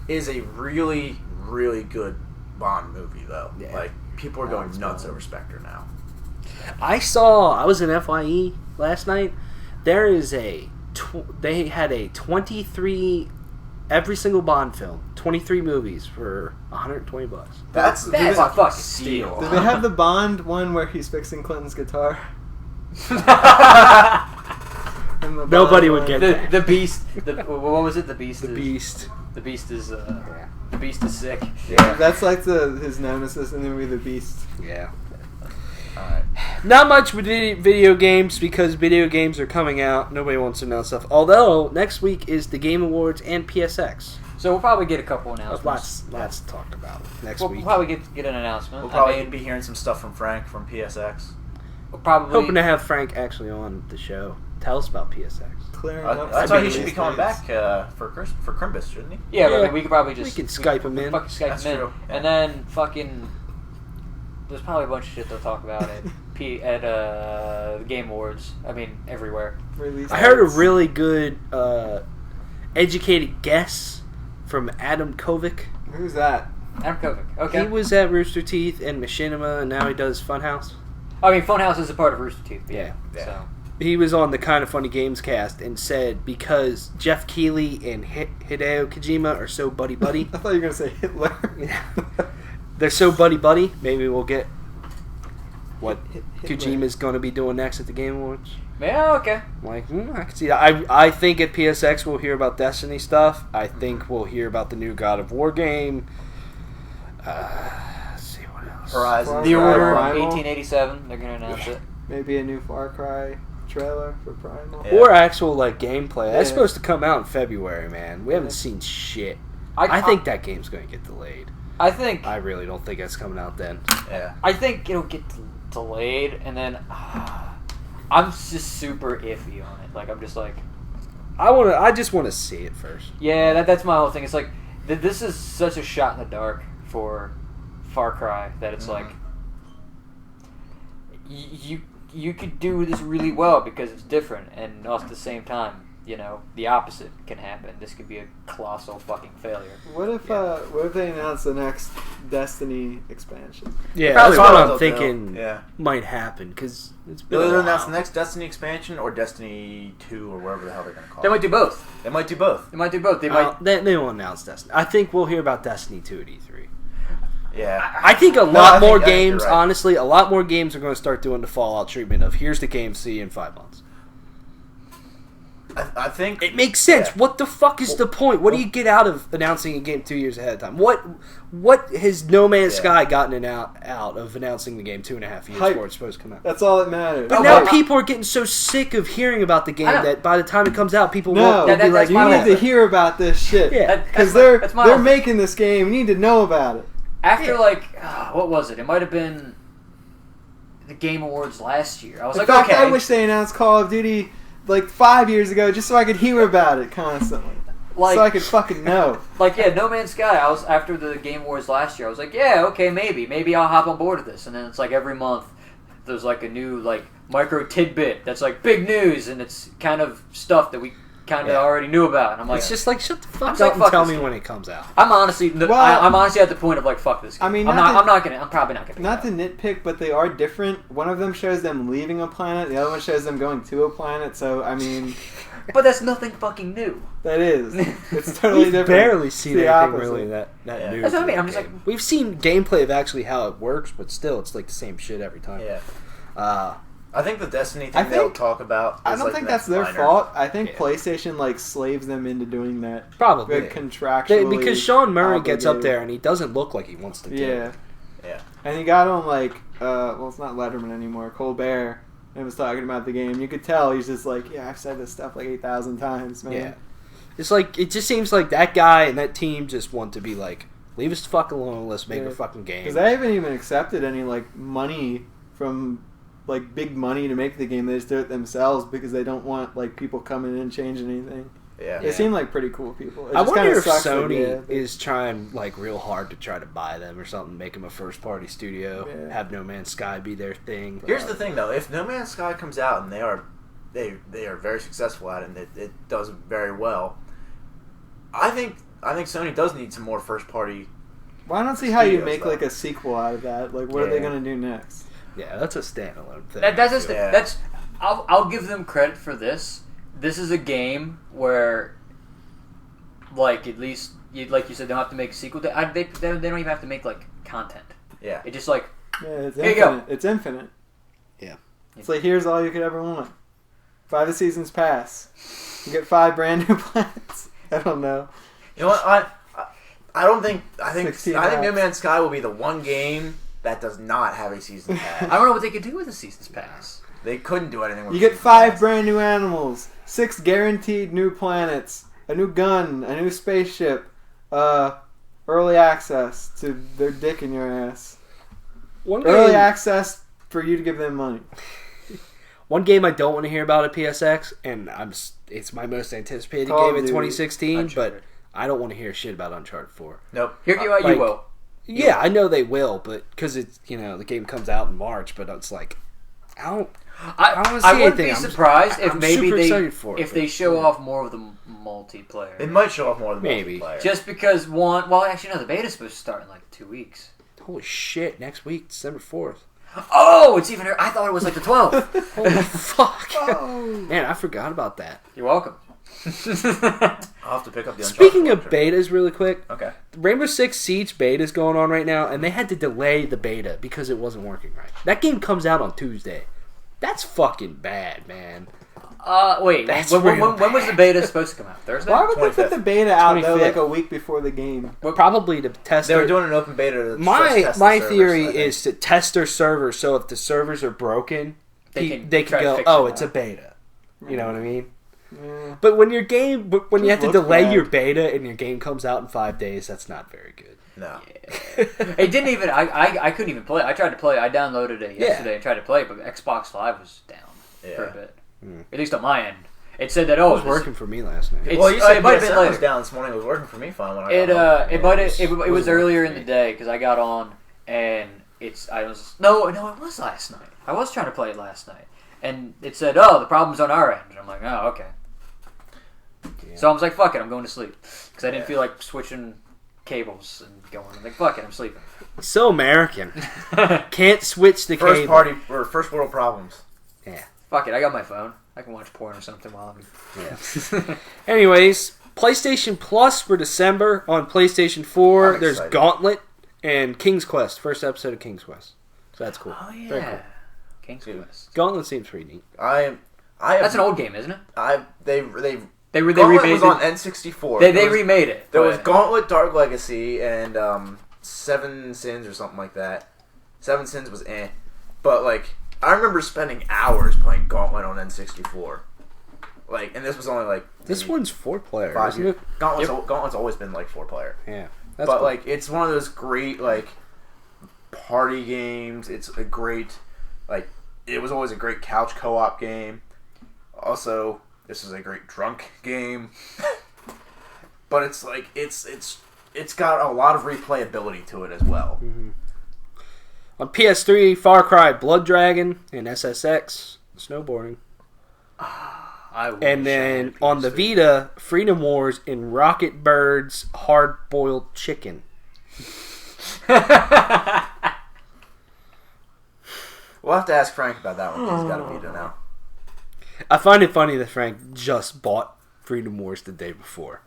is a really, really good Bond movie though. Yeah. Like people are going nuts over Spectre now. I was in FYE last night. There is they had a 23 every single Bond film, 23 movies for $120. That's a fucking steal. Do they have the Bond one where he's fixing Clinton's guitar? Nobody would get that. The Beast. What was it? The Beast. The Beast. The Beast is. The Beast is sick. Yeah, that's like his nemesis in the movie The Beast. Yeah. Alright. Not much with video games because video games are coming out. Nobody wants to know stuff. Although next week is the Game Awards and PSX. So we'll probably get a couple announcements. Lots talked about next week. We'll probably get an announcement. We'll probably be hearing some stuff from Frank from PSX. We'll probably hoping to have Frank actually on the show. Tell us about PSX. That's why he should be coming back for Crimbus, shouldn't he? Yeah, but we could probably just Skype him in. Fucking Skype him in, true. And then fucking. There's probably a bunch of shit they'll talk about at the Game Awards. I mean, everywhere. Release I heard a really good, educated guess from Adam Kovic. Who's that? Adam Kovic. Okay. He was at Rooster Teeth and Machinima, and now he does Funhouse. I mean, Funhouse is a part of Rooster Teeth. Yeah. So. He was on the Kind of Funny Games cast and said because Jeff Keighley and Hideo Kojima are so buddy-buddy. I thought you were going to say Hitler. They're so buddy-buddy, maybe we'll get what Kojima's going to be doing next at the Game Awards. Yeah, okay. I can see that. I think at PSX we'll hear about Destiny stuff. I think we'll hear about the new God of War game. Let's see what else. Horizon. The Order 1887. They're going to announce it. Maybe a new Far Cry trailer for Primal. Yeah. Or actual gameplay. That's supposed to come out in February, man. We haven't seen shit. I think that game's going to get delayed. I really don't think it's coming out then. Yeah. I think it'll get delayed, and then I'm just super iffy on it. Like I'm just like, I just want to see it first. Yeah, that's my whole thing. It's like this is such a shot in the dark for Far Cry that it's like you could do this really well because it's different, and also at the same time the opposite can happen. This could be a colossal fucking failure. What if they announce the next Destiny expansion? Yeah, that's what I'm thinking might happen, because it's been They'll announce the next Destiny expansion or Destiny 2 or whatever the hell they're going to call it. They might do both. They might do both. They won't announce Destiny. I think we'll hear about Destiny 2 at E3. Yeah. I think a lot more games, honestly, a lot more games are going to start doing the Fallout treatment of here's the game, see you in 5 months. I think it makes sense. Yeah. What the fuck is the point? What do you get out of announcing a game 2 years ahead of time? What has No Man's Sky gotten out of announcing the game 2.5 years before it's supposed to come out? That's all that matters. But now people are getting so sick of hearing about the game that by the time it comes out, people won't be like, you need to hear about this shit. Yeah, because they're making this game. You need to know about it. After what was it? It might have been the Game Awards last year. I was like, I wish they announced Call of Duty 5 years ago, just so I could hear about it constantly, so I could fucking know. No Man's Sky. I was after the Game Awards last year. I was like, maybe I'll hop on board with this. And then it's every month there's a new micro tidbit that's big news, and it's kind of stuff that we kind of already knew about. And I'm it's just shut the fuck up and tell me when it comes out. I'm honestly, I'm honestly at the point of fuck this game. I mean, I'm probably not gonna. Not to nitpick, but they are different. One of them shows them leaving a planet. The other one shows them going to a planet. So I mean, but that's nothing fucking new. That is. It's totally different. Barely seen anything really that new. That's what I mean. I'm just we've seen gameplay of actually how it works, but still, it's the same shit every time. Yeah. I think the Destiny thing they'll talk about. I don't think that's their fault. I think PlayStation slaves them into doing that. Probably contractually. because Sean Murray gets up there and he doesn't look like he wants to do it. Yeah. And he got on it's not Letterman anymore, Colbert, and was talking about the game. You could tell he's just I've said this stuff 8,000 times, man. Yeah. It's it just seems like that guy and that team just want to be leave us the fuck alone. Let's make a fucking game. Because they haven't even accepted any money from. Big money to make the game. They just do it themselves because they don't want people coming in and changing anything. Yeah, they seem like pretty cool people. I wonder if Sony is trying real hard to try to buy them or something, make them a first party studio, have No Man's Sky be their thing. Here's the thing though: if No Man's Sky comes out and they are very successful at it, and it does very well, I think Sony does need some more first party. Well, I don't see how you make a sequel out of that. What are they going to do next? Yeah, that's a standalone thing. I'll give them credit for this. This is a game where, at least, like you said, they don't have to make a sequel. They don't even have to make content. Yeah, it just it's here you go. It's infinite. Yeah, it's here's all you could ever want. 5 seasons pass. You get 5 brand new planets. I don't know. You know what? I think No Man's Sky will be the one game that does not have a season pass. I don't know what they could do with a season's pass. They couldn't do anything with you get 5 brand new animals, 6 guaranteed new planets, a new gun, a new spaceship, early access to their dick in your ass. Early access for you to give them money. One game I don't want to hear about at PSX, and it's my most anticipated game in 2016, Uncharted. But I don't want to hear shit about Uncharted 4. Nope. You will. Yeah, I know they will, but because it's the game comes out in March, but it's I don't want to see anything. I wouldn't be surprised if maybe they show off more of the multiplayer. They might show off more of the multiplayer. Just because the beta's supposed to start in 2 weeks. Holy shit! Next week, December 4th. Oh, it's even. I thought it was the 12th. Holy fuck! Oh. Man, I forgot about that. You're welcome. I'll have to pick up the Uncharted. Speaking of betas really quick. Okay. Rainbow Six Siege beta is going on right now, and they had to delay the beta because it wasn't working right. That game comes out on Tuesday. That's fucking bad, man. Wait. When was the beta supposed to come out? Thursday? Why would they put the beta out though, a week before the game? Well, probably to test. They were doing an open beta. My theory is to test their servers, so if the servers are broken, they can go, "Oh, it's a beta." You know what I mean? Yeah. But when you have to delay your beta and your game comes out in 5 days, that's not very good. No. Yeah. It didn't even. I couldn't even play it. I tried to play. I downloaded it yesterday and tried to play it, but Xbox Live was down for a bit. At least on my end. It said that it was working for me last night. Well, you said it might have been was down this morning. It was working for me fine when I got home. It was earlier in the day because I got on and it was last night. I was trying to play it last night and it said, "Oh, the problem's on our end." And I'm like, "Oh, okay." So I was like, fuck it, I'm going to sleep. Because I didn't feel like switching cables and going. I'm like, fuck it, I'm sleeping. So American. Can't switch the cable. First world problems. Yeah. Fuck it, I got my phone. I can watch porn or something while I'm... Yeah. Anyways, PlayStation Plus for December on PlayStation 4. There's Gauntlet and King's Quest. First episode of King's Quest. So that's cool. Oh, yeah. Very cool. King's Quest. Gauntlet seems pretty neat. That's an old game, isn't it? They remade Gauntlet was on N64. They remade it. There was Gauntlet Dark Legacy and Seven Sins or something like that. Seven Sins was But, like, I remember spending hours playing Gauntlet on N64. Like, and this was only, like... This one's 4-player, isn't it? Gauntlet's always been, like, 4-player. Yeah. But, cool. Like, it's one of those great, like, party games. It's a great, like... It was always a great couch co-op game. Also, this is a great drunk game. But it's, like, it's got a lot of replayability to it as well. Mm-hmm. On PS3, Far Cry Blood Dragon and SSX, snowboarding. And then on the Vita, Freedom Wars and Rocket Bird's Hard Boiled Chicken. We'll have to ask Frank about that one because he's got a Vita now. I find it funny that Frank just bought Freedom Wars the day before.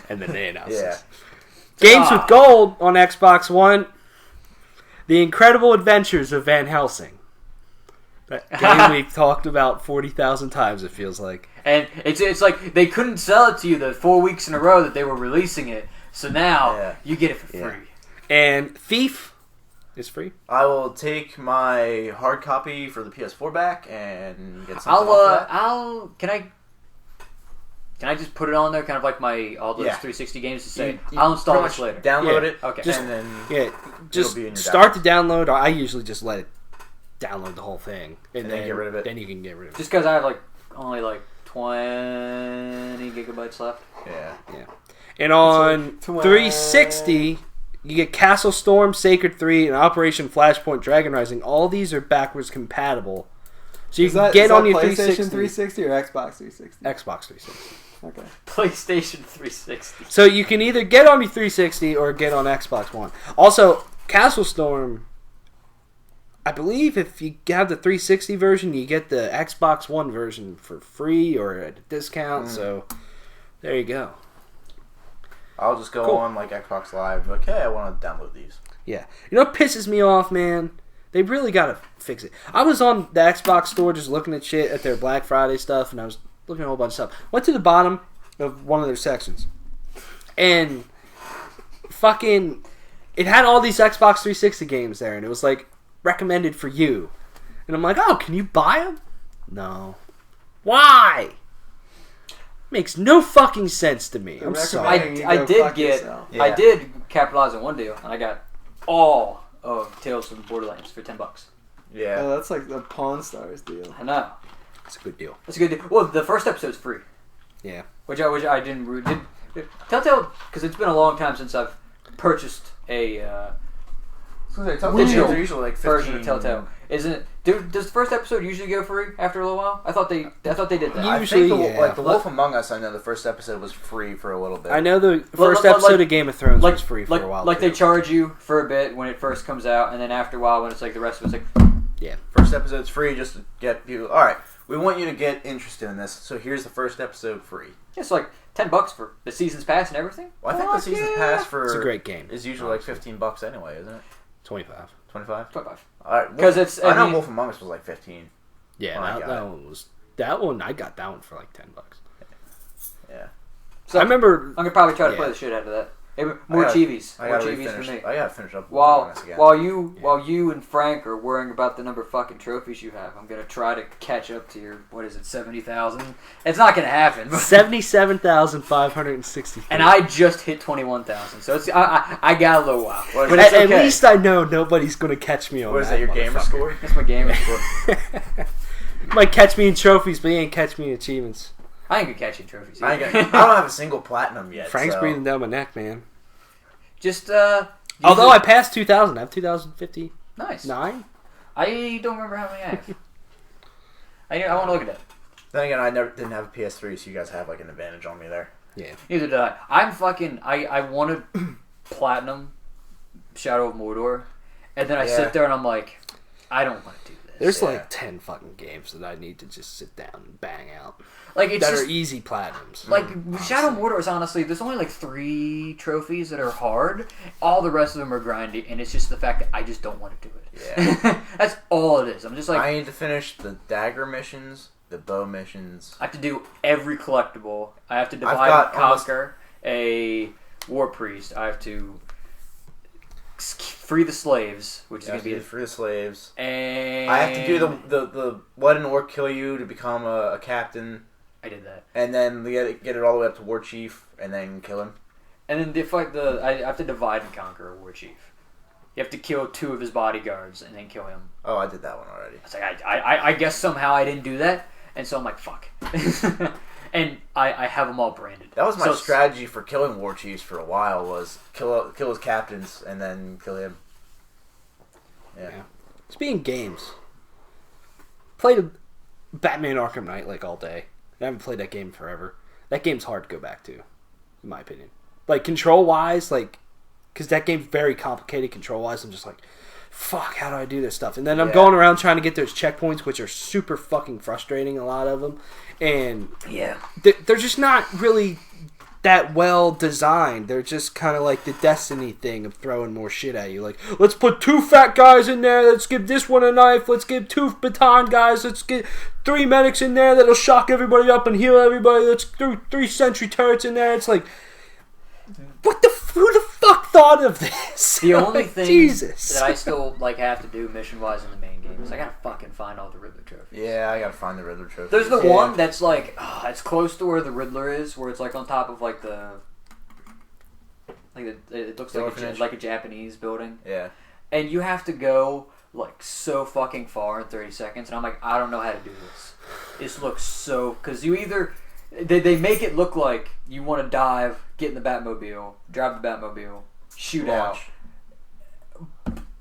And then they announced it. Games with Gold on Xbox One. The Incredible Adventures of Van Helsing. That game we've talked about 40,000 times, it feels like. And it's like they couldn't sell it to you the 4 weeks in a row that they were releasing it. So now you get it for free. And Thief is free. I will take my hard copy for the PS4 back and get something off that. Can I just put it on there, kind of like all those 360 games to say, I'll install this later? Download it. Okay. And then just start the download. I usually just let it download the whole thing. And then get rid of it. Then you can get rid of it. Just because I have only 20 gigabytes left. Yeah. And on 360, you get Castle Storm, Sacred 3, and Operation Flashpoint Dragon Rising. All these are backwards compatible. So you can get on your PlayStation 360 or Xbox 360? Xbox 360. Okay. PlayStation 360. So you can either get on your 360 or get on Xbox One. Also, Castle Storm, I believe if you have the 360 version, you get the Xbox One version for free or at a discount. So there you go. I'll just go on Xbox Live. Like, hey, I want to download these. Yeah. You know what pisses me off, man? They really got to fix it. I was on the Xbox store just looking at shit at their Black Friday stuff, and I was looking at a whole bunch of stuff. Went to the bottom of one of their sections, and fucking, it had all these Xbox 360 games there, and it was recommended for you. And I'm like, oh, can you buy them? No. Why? Makes no fucking sense to me. I'm sorry. I did capitalize on one deal, and I got all of Tales from Borderlands for $10. Yeah. Oh, that's like the Pawn Stars deal. I know. It's a good deal. It's a good deal. Well, the first episode's free. Yeah. Which I didn't. Telltale, because it's been a long time since I've purchased a digital usually version of Telltale. Isn't it? Does the first episode usually go free after a little while? I thought they did that. Usually, I think the Wolf Among Us, I know the first episode was free for a little bit. I know the first episode of Game of Thrones was free for a while. They charge you for a bit when it first comes out, and then after a while when it's the rest of it's first episode's free just to get people. All right, we want you to get interested in this, so here's the first episode free. It's $10 for the season's pass and everything. Well, I think the season's pass for it's a great game. Is usually $15 anyway, isn't it? 25. 25? 25. All right, because I know Wolf Among Us was 15. Yeah, that one. I got that one for $10. Yeah. So I remember. I'm gonna probably try to play the shit out of that. More Chivis. More Chivis for me. I gotta finish up while you and Frank are worrying about the number of fucking trophies you have, I'm gonna try to catch up to your 70,000. It's not gonna happen. 77,560. And I just hit 21,000, so it's I got a little while. But at least I know nobody's gonna catch me on. What is that? Your gamer score? That's my gamer score. You might catch me in trophies, but you ain't catch me in achievements. I ain't gonna catch you in trophies. I don't have a single platinum yet. Frank's breathing down my neck, man. Just although I passed 2,000, I have 2,050. Nice. 9? I don't remember how many I have. I want to look at that. Then again, I didn't have a PS3, so you guys have like an advantage on me there. Yeah. Neither did I. I wanted platinum Shadow of Mordor, and then I sit there and I'm like, I don't want to do this. There's like 10 fucking games that I need to just sit down and bang out. Like it's that just, are easy platinums. Like Shadow of Mordor is honestly, there's only like 3 trophies that are hard. All the rest of them are grindy, and it's just the fact that I just don't want to do it. Yeah. That's all it is. I'm just like, I need to finish the dagger missions, the bow missions. I have to do every collectible. I have to divide and conquer a war priest. I have to free the slaves, which is going to be free the slaves. And I have to do the let an orc kill you to become a captain. I did that. And then get it all the way up to war chief, and then kill him. And then I have to divide and conquer a war chief. You have to kill 2 of his bodyguards and then kill him. Oh, I did that one already. It's like I guess somehow I didn't do that, and so I'm like, fuck. And I have them all branded. That was my strategy for killing war chiefs for a while, was kill his captains and then kill him. Yeah. Speaking of games, played Batman Arkham Knight like all day. I haven't played that game forever. That game's hard to go back to, in my opinion. Like, control-wise, like, because that game's very complicated control-wise. I'm just like, fuck, how do I do this stuff? And then I'm going around trying to get those checkpoints, which are super fucking frustrating, a lot of them. And they're just not really that well designed. They're just kind of like the Destiny thing of throwing more shit at you. Like, let's put 2 fat guys in there. Let's give this one a knife. Let's give 2 baton guys. Let's get 3 medics in there that'll shock everybody up and heal everybody. Let's do 3 sentry turrets in there. It's like, who the fuck thought of this? The only thing that I still have to do mission wise in the main game is I gotta fucking find all the Riddler trophies. Yeah, I gotta find the Riddler trophies. There's the one that's like it's close to where the Riddler is, where it's like on top of like it looks like a Japanese building. Yeah. And you have to go like so fucking far in 30 seconds, and I'm like, I don't know how to do this. This looks so, because you either they make it look like you want to dive, get in the Batmobile, drive the Batmobile, shoot out,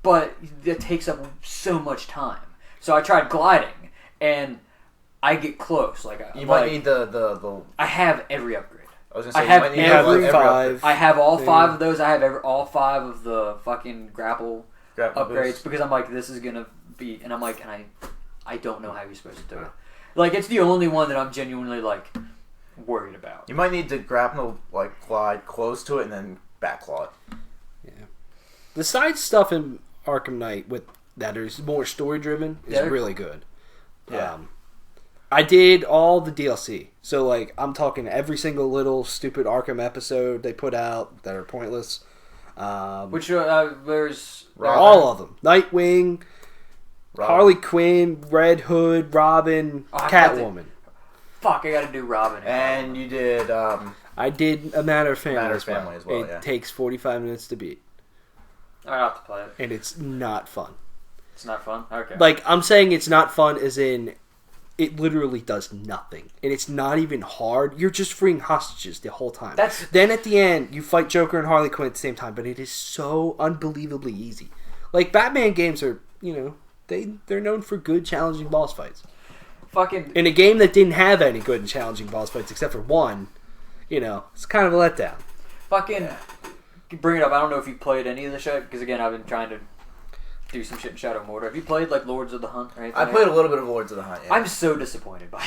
but it takes up so much time. So I tried gliding, and I get close. You might need the. I have every upgrade. I was gonna say, you might need every 5. I have all 5 of those. I have all 5 of the fucking grapple upgrades boost. Because I'm like, this is gonna be, and I'm like, and I don't know how you're supposed to do it. Like, it's the only one that I'm genuinely worried about. You might need to grapple, glide close to it and then backclaw it. Yeah. The side stuff in Arkham Knight that is more story driven is really good. Yeah. I did all the DLC. So, I'm talking every single little stupid Arkham episode they put out that are pointless. Which, there's... all of them. Nightwing, Harley Quinn, Red Hood, Robin, Catwoman. Fuck, I gotta do Robin. And you did... I did A Matter of Family as well. It takes 45 minutes to beat. I have to play it. And it's not fun. It's not fun? Okay. I'm saying it's not fun as in... It literally does nothing. And it's not even hard. You're just freeing hostages the whole time. Then at the end, you fight Joker and Harley Quinn at the same time. But it is so unbelievably easy. Batman games are, they're known for good, challenging boss fights. Fucking... In a game that didn't have any good and challenging boss fights except for one, it's kind of a letdown. Fucking... Bring it up. I don't know if you played any of the shit. Because, again, I've been trying to do some shit in Shadow of Mordor. Have you played Lords of the Hunt or anything? I played a little bit of Lords of the Hunt, yeah. I'm so disappointed by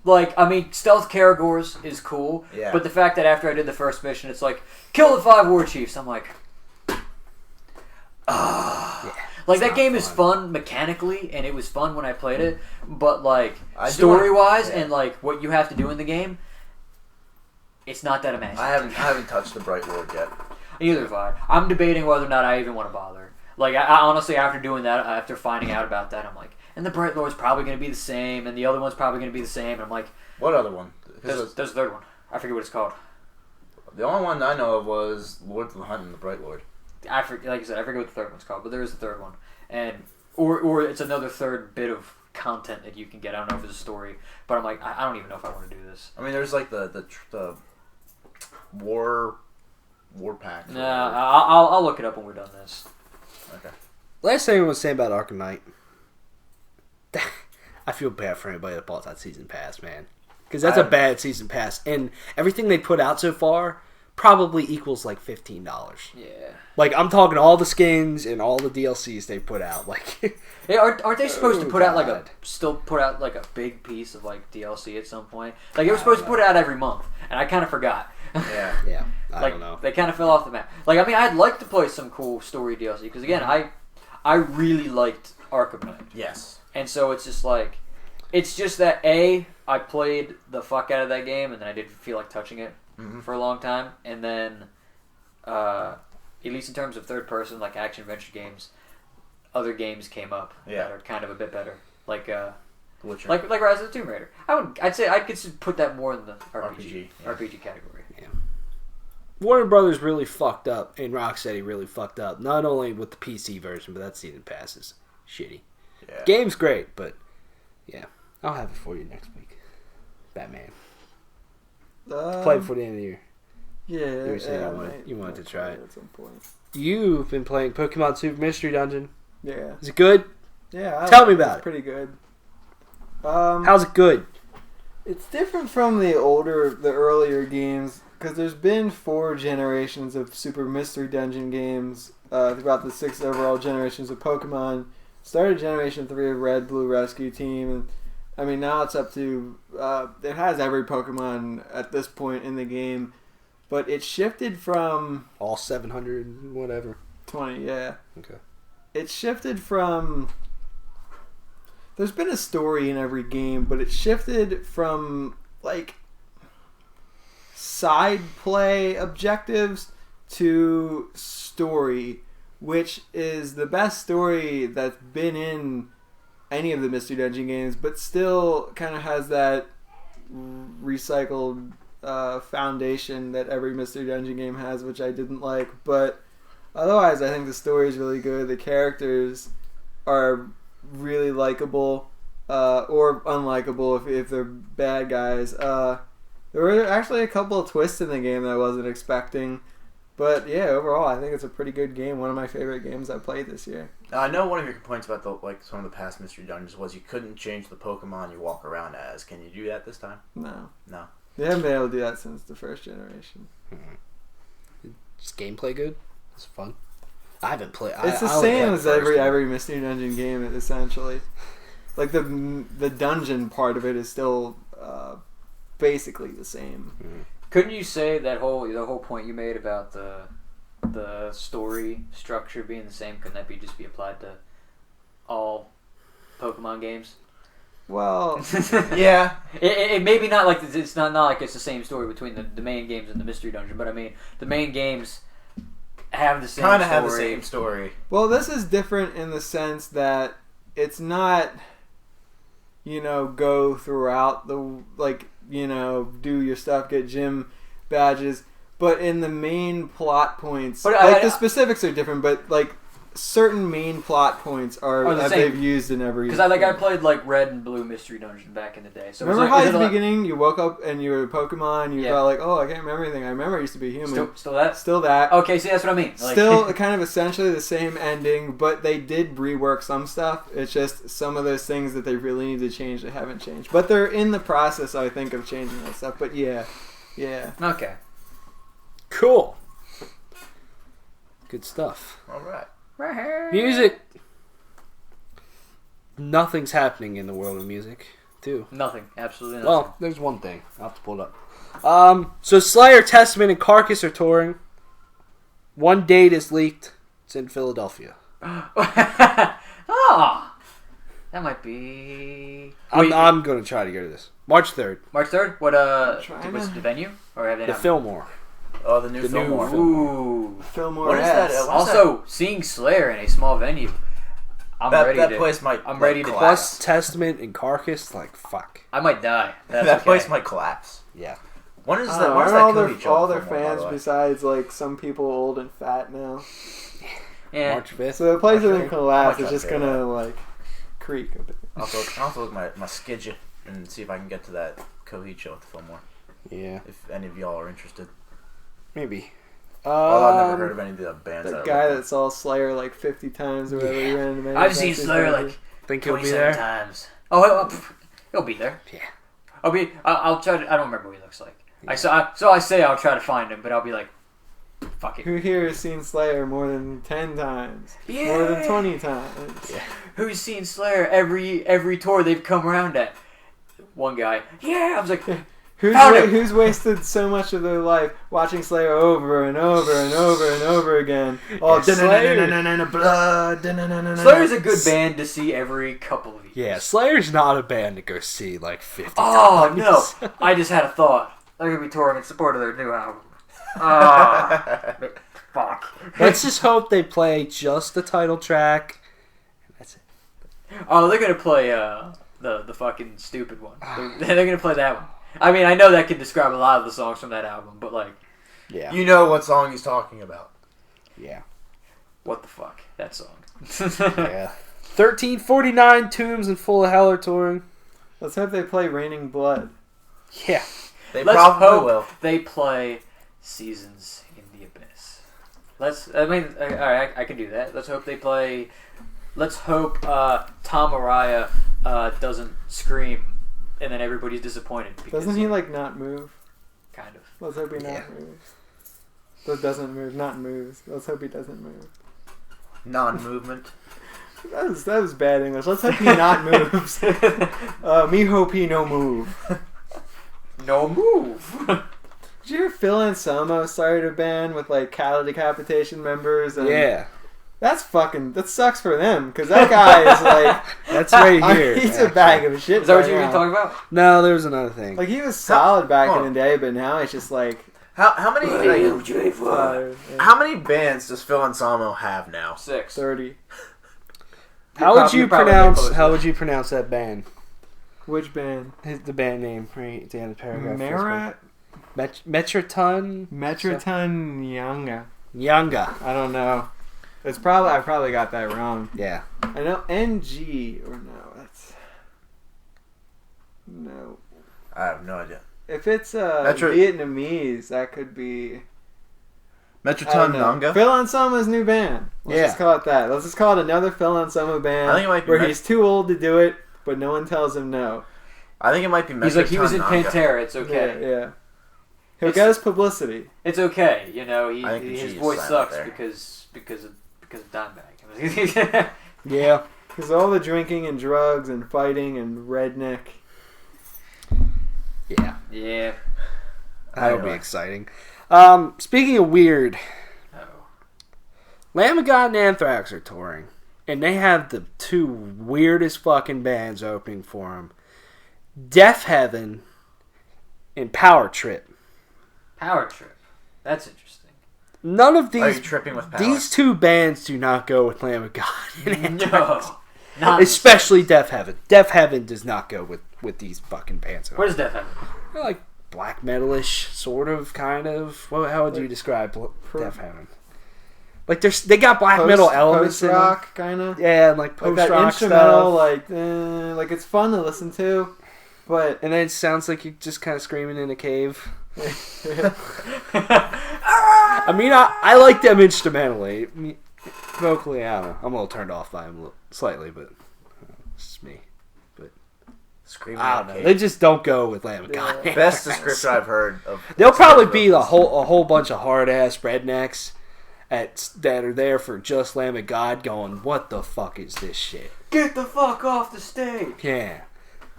that. Stealth Karagors is cool, but the fact that after I did the first mission, it's kill the 5 war chiefs. I'm like, that game is fun mechanically, and it was fun when I played it, but story-wise and what you have to do in the game, it's not that amazing. I haven't touched the Bright Lord yet. Neither have I. I'm debating whether or not I even want to bother. I honestly, after doing that, after finding out about that, I'm like, and the Bright Lord's probably going to be the same, and the other one's probably going to be the same, and I'm like... What other one? There's a third one. I forget what it's called. The only one I know of was Lords of the Hunt and the Bright Lord. Like I said, I forget what the third one's called, but there is a third one. And or it's another third bit of content that you can get. I don't know if it's a story, but I'm like, I don't even know if I want to do this. There's the war pack. Nah, I'll look it up when we're done this. Okay. Last thing I want to say about Arkham Knight. I feel bad for anybody that bought that season pass, man. Because that's a bad season pass. And everything they put out so far probably equals like $15. Yeah. Like, I'm talking all the skins and all the DLCs they put out. Like, hey, aren't they supposed to put out like a big piece of like DLC at some point? Like, they were supposed to put it out every month, and I kind of forgot. Yeah. I don't know. They kind of fell off the map. Like, I mean, I'd like to play some cool story DLC because again, I really liked Arkham Knight. Yes. And so it's just like, it's just that I played the fuck out of that game, and then I didn't feel like touching it for a long time, and then at least in terms of third person like action adventure games, other games came up that are kind of a bit better, like like Rise of the Tomb Raider. I'd say I could put that more in the RPG category. Yeah. Warner Brothers really fucked up, and Rocksteady really fucked up. Not only with the PC version, but that season pass is shitty. Yeah. Game's great, but yeah, I'll have it for you next week. Batman. Play before the end of the year. Yeah, you were saying you wanted to try it at some point. You've been playing Pokemon Super Mystery Dungeon. Yeah. Is it good? Yeah. Tell me about it. It's pretty good. How's it good? It's different from the earlier games because there's been 4 generations of Super Mystery Dungeon games throughout the 6 overall generations of Pokemon. Started Generation 3 of Red Blue Rescue Team, and I mean now it's up to it has every Pokemon at this point in the game, but it shifted from all 700 whatever 20. Yeah. Okay. It shifted from. There's been a story in every game, but it shifted from like side play objectives to story, which is the best story that's been in any of the Mystery Dungeon games, but still kind of has that recycled foundation that every Mystery Dungeon game has, which I didn't like. But otherwise, I think the story is really good. The characters are really likable or unlikable if they're bad guys. There were actually a couple of twists in the game that I wasn't expecting. But yeah, overall, I think it's a pretty good game. One of my favorite games I played this year. I know one of your complaints about some of the past Mystery Dungeons was you couldn't change the Pokemon you walk around as. Can you do that this time? No. No. They haven't been able to do that since the first generation. Is gameplay good? It's fun. I haven't played. It's the same as every Mystery Dungeon game, essentially. Like the dungeon part of it is still basically the same. Couldn't you say the whole point you made about the story structure being the same? Couldn't that just be applied to all Pokemon games? Well, yeah. It maybe not like it's not like it's the same story between the main games and the Mystery Dungeon, but I mean the main games have the same kind of have the same story. Well, this is different in the sense that it's not, go throughout the do your stuff, get gym badges, but in the main plot points, the specifics are different, but like certain main plot points are that they've used in every. Because I played like Red and Blue Mystery Dungeon back in the day. So remember how at the beginning you woke up and you were a Pokemon, you felt like, oh, I can't remember anything. I remember I used to be human. Still that. Okay, see, that's what I mean. Still kind of essentially the same ending, but they did rework some stuff. It's just some of those things that they really need to change, they haven't changed. But they're in the process, I think, of changing that stuff. But yeah. Okay. Cool. Good stuff. All right. Music. Nothing's happening in the world of music, too. Nothing. Absolutely nothing. Well, there's one thing. I'll have to pull it up. So Slayer, Testament, and Carcass are touring. One date is leaked. It's in Philadelphia. That might be... I'm going to try to go to this. March 3rd. March 3rd? What, what's the venue? Or have they the Fillmore. Oh, the new Fillmore. Ooh. Fillmore. What is that? Also, seeing Slayer in a small venue. That place might ready to collapse. Plus Testament and Carcass, like, fuck. I might die. That place might collapse. Yeah. When is that? All their fans besides, like, some people old and fat now. Yeah. March 5th. So the place isn't collapse. It's just gonna, like, creak a bit. I'll have to look at my schedule and see if I can get to that Coheed show at the Fillmore. Yeah. If any of y'all are interested. Maybe. I've never heard of any of the bands. The guy that saw Slayer like 50 times or whatever he ran into. I've seen Slayer like think he'll be there times. Oh, he'll be there. Yeah. I'll try to. I don't remember what he looks like. Yeah. So I say I'll try to find him, but I'll be like, fuck it. Who here has seen Slayer more than 10 times? Yeah. More than 20 times? Yeah. Who's seen Slayer every tour they've come around at? One guy. Yeah. I was like, who's wasted so much of their life watching Slayer over and over and over and over again? Oh, blood. Slayer's a good band to see every couple of years. Yeah, Slayer's not a band to go see like 50 times. Oh, no. I just had a thought. They're going to be touring in support of their new album. Fuck. Let's just hope they play just the title track. That's it. Oh, they're going to play the fucking stupid one. They're going to play that one. I mean, I know that could describe a lot of the songs from that album, but like... Yeah. You know what song he's talking about. Yeah. What the fuck? That song. Yeah. 1349 Tombs and Full of Hell are touring. Let's hope they play Raining Blood. Yeah. They probably will. They play Seasons in the Abyss. Alright, I can do that. Let's hope they play... Let's hope Tom Araya doesn't scream and then everybody's disappointed. Doesn't he like not move? Kind of. Let's hope he not moves. That doesn't move, not moves. Let's hope he doesn't move. Non-movement. That was bad English. Let's hope he not moves. Me hope he no move. No move. Did you hear Phil Anselmo started a band with like cattle decapitation members? And yeah. That sucks for them, because that guy is like... That's right here. He's a bag of shit. Is that what you were talking about? No, there was another thing. Like, he was solid back in the day, but now it's just like... How many bands does Phil Anselmo have now? 6. 30. How would you pronounce that band? Which band? The band name, right at the end of the paragraph. Metroton Yanga. Yanga. I don't know. I probably got that wrong. Yeah. I know NG or no. That's no. I have no idea. If it's Vietnamese, that could be Metroton Nanga. Phil Anselmo's new band. Let's just call it that. Let's just call it another Phil Anselmo band. I think it might be where he's too old to do it, but no one tells him no. I think it might be Metroton. He's like, he was in Pantera. It's okay. Yeah. He'll get his publicity. It's okay. You know, his voice sucks because of Dimebag. Yeah. Because all the drinking and drugs and fighting and redneck. Yeah. Yeah. That'll be exciting. Speaking of weird, Lamb of God and Anthrax are touring. And they have the two weirdest fucking bands opening for them. Death Heaven and Power Trip. Power Trip. That's interesting. None of these... Are you tripping with Power? These two bands do not go with Lamb of God and Anthrax. No. Especially Death Heaven. Death Heaven does not go with these fucking bands at all. What is Death Heaven? They're like black metalish, sort of, kind of. How would you describe Death Heaven? Like they got black metal elements post rock, kind of. Yeah, and like post rock instrumental, stuff. Like it's fun to listen to, but and then it sounds like you're just kind of screaming in a cave. I mean, I like them instrumentally. Vocally, I don't know. I'm a little turned off by them slightly, but it's just me. But screaming, I don't know. They just don't go with Lamb of God. Best description I've heard of. They'll probably be a whole bunch of hard ass rednecks that are there for just Lamb of God, going, "What the fuck is this shit? Get the fuck off the stage!" Yeah,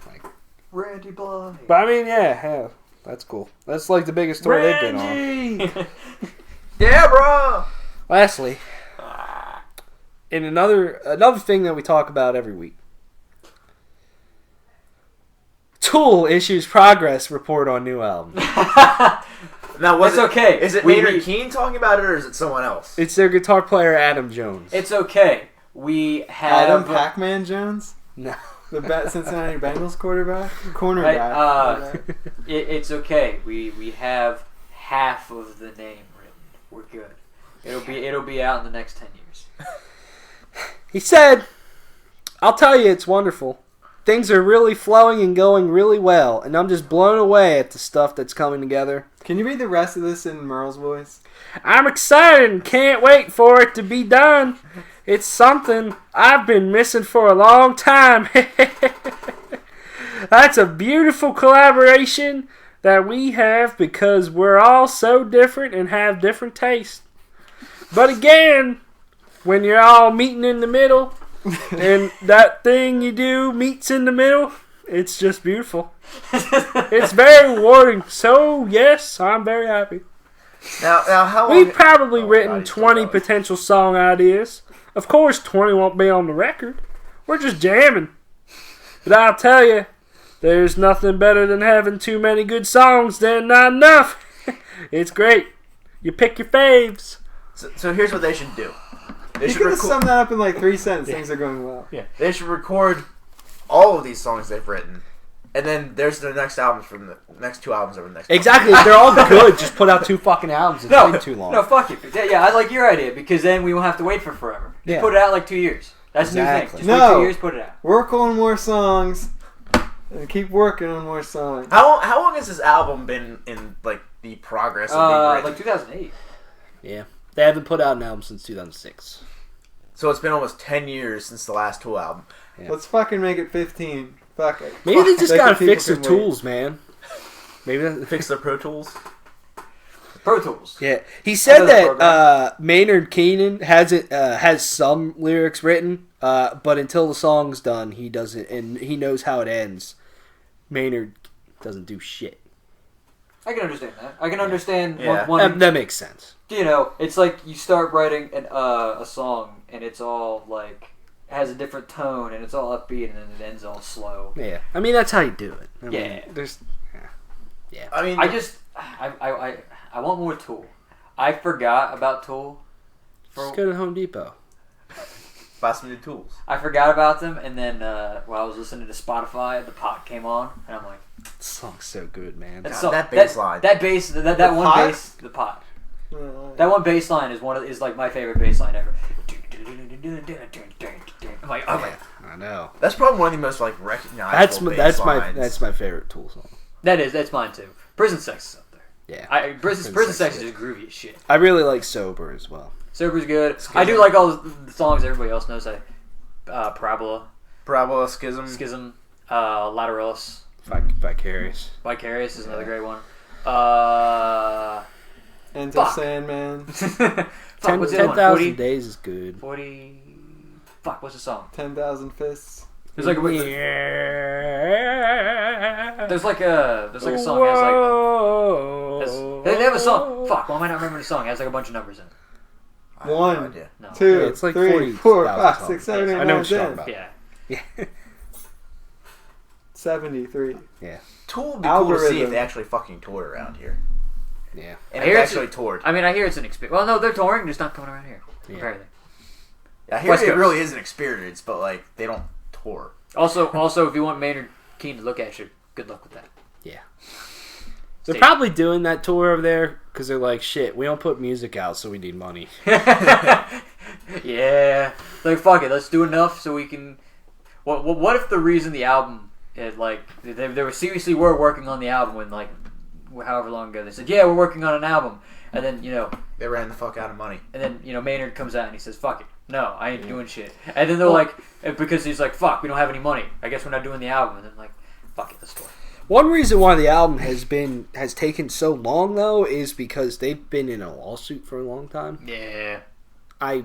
like Randy Blythe. But I mean, yeah, that's cool. That's like the biggest tour they've been on. Yeah, bro. Lastly, in another thing that we talk about every week, Tool issues progress report on new album. Now, it's okay. Is it Maynard Keen talking about it, or is it someone else? It's their guitar player, Adam Jones. It's okay. We have Adam Pac-Man Jones. No, the Cincinnati Bengals cornerback. It's okay. We have half of the name written. We're good. It'll be out in the next 10 years. He said, "I'll tell you, it's wonderful. Things are really flowing and going really well, and I'm just blown away at the stuff that's coming together." Can you read the rest of this in Merle's voice? "I'm excited and can't wait for it to be done. It's something I've been missing for a long time." That's a beautiful collaboration that we have because we're all so different and have different tastes. But again, when you're all meeting in the middle and that thing you do meets in the middle, it's just beautiful. It's very rewarding. So, yes, I'm very happy. Now how long... We've probably written 20 potential song ideas. Of course, 20 won't be on the record. We're just jamming. But I'll tell you, there's nothing better than having too many good songs than not enough. It's great. You pick your faves. So here's what they should do. You could have summed that up in like 3 sentences. Things are going well. Yeah. They should record all of these songs they've written. And then there's their next albums from the next 2 albums over the next. Exactly. They're all good. Just put out 2 fucking albums. It's been too long. No, fuck it. Yeah, I like your idea because then we won't have to wait for forever. Just put it out like 2 years. That's a new thing. Just wait 2 years, put it out. Work on more songs. And keep working on more songs. How long has this album been in like the progress of being written? Like 2008. Yeah. They haven't put out an album since 2006. So it's been almost 10 years since the last Tool album. Yeah. Let's fucking make it 15. Fuck it. Maybe they just gotta fix their tools, man. Maybe they fix their Pro Tools. Pro Tools. Yeah, he said that Maynard Keenan has some lyrics written, but until the song's done, he doesn't, and he knows how it ends. Maynard doesn't do shit. I can understand that. I can understand one. That makes sense. You know, it's like you start writing a song, and it's all like has a different tone, and it's all upbeat, and then it ends all slow. Yeah, I mean that's how you do it. I mean, yeah. I mean, I want more Tool. I forgot about Tool. Just go to Home Depot. Buy some new tools. I forgot about them, and then while I was listening to Spotify, the pot came on, and I'm like, "This song's so good, man." That bass line, that bass, that one bass, the pot. That one bass line is like my favorite bass line ever. I'm like, I know. That's probably one of the most like recognizable that's my favorite Tool song. That's mine too. Prison Sex is up there. Yeah, Prison Sex is just groovy as shit. I really like Sober as well. Sober's good. I do like all the songs everybody else knows. Parabola, Schism, Lateralis, Vicarious is another great one. Enter Sandman. 10,000 Days is good. 40. Fuck, what's the song? 10,000 Fists. There's like a song that has like. They have a song. Fuck, why am I not remembering the song? It has like a bunch of numbers in it. 1, 2, it's like 3, 4, 5, 6, 7, 8, 9, 10. I know what you're talking about. Yeah. 73. Yeah. Tool would be cool to see if they actually fucking toured around here. Yeah. And they actually toured. I mean, I hear it's an experience. Well, no, they're touring, just not coming around here. Yeah. Apparently. I hear it really is an experience, but like they don't tour. Also, if you want Maynard Keenan to look at you, good luck with that. Yeah. They're probably doing that tour over there because they're like, shit, we don't put music out, so we need money. Yeah. Like, fuck it, let's do enough so we can... What if the reason the album... they seriously were working on the album when, like, however long ago, they said, yeah, we're working on an album. And then, they ran the fuck out of money. And then, Maynard comes out and he says, fuck it. No, I ain't doing shit. And then they're like... Because he's like, fuck, we don't have any money. I guess we're not doing the album. And then, like, fuck it, let's do it. One reason why the album has taken so long, though, is because they've been in a lawsuit for a long time. Yeah. I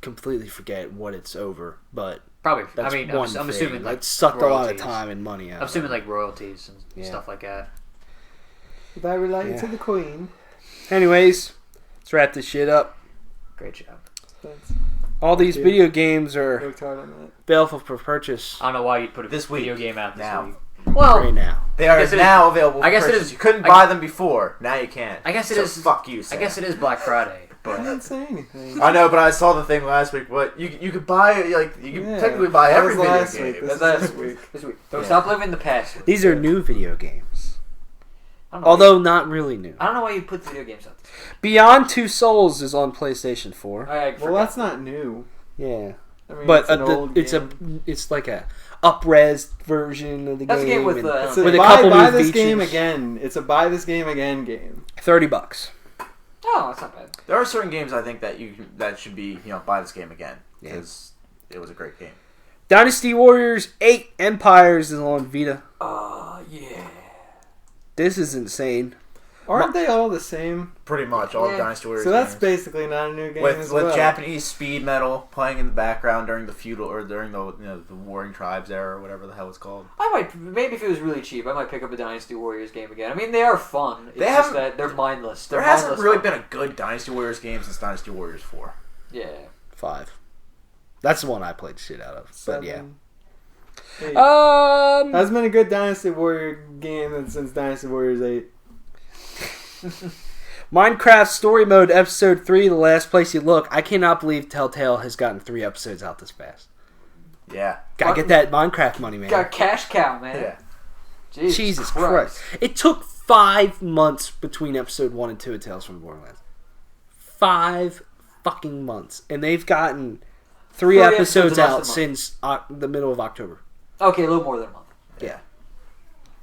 completely forget what it's over, but probably. That's I'm assuming like that sucked royalties. A lot of time and money out. I'm assuming like royalties and stuff like that. That related to the Queen. Anyways, let's wrap this shit up. Great job. Thanks. All these video games are available for purchase. I don't know why you'd put a video game out this week. Well, right now. They are now available. I guess it is. You couldn't buy them before. Now you can. I guess it is. Fuck you, Sam. I guess it is Black Friday. But I didn't say anything. I know, but I saw the thing last week. What you could buy technically buy every video game. That's last week. This week. Don't stop living the past. These are new video games. Although not really new. I don't know why you put video games out there. Beyond Two Souls is on PlayStation 4. Well, that's not new. Yeah. I mean, but it's like a up-res version of the game. That's a game with a couple buy new this features. Game again. It's a buy this game again game. $30. Oh, that's not bad. There are certain games I think that should be buy this game again because it was a great game. Dynasty Warriors 8 Empires is on Vita. Yeah. This is insane. Aren't they all the same? Pretty much all Dynasty Warriors. So that's basically not a new game with Japanese speed metal playing in the background during the feudal or during the warring tribes era or whatever the hell it's called. Maybe if it was really cheap, I might pick up a Dynasty Warriors game again. I mean, they are fun. It's just that they're mindless. There hasn't really been a good Dynasty Warriors game since Dynasty Warriors 4. Yeah. 5. That's the one I played shit out of. 7. But yeah. Hasn't been a good Dynasty Warrior game since Dynasty Warriors 8. Minecraft Story Mode Episode 3, The Last Place You Look. I cannot believe Telltale has gotten 3 episodes out this fast. Yeah. Gotta get that Minecraft money, man. Got a cash cow, man. Yeah. Jesus Christ. It took 5 months between Episode 1 and 2 of Tales from the Borderlands. 5 fucking months. And they've gotten 3 episodes out since the middle of October. Okay, a little more than a month. Yeah.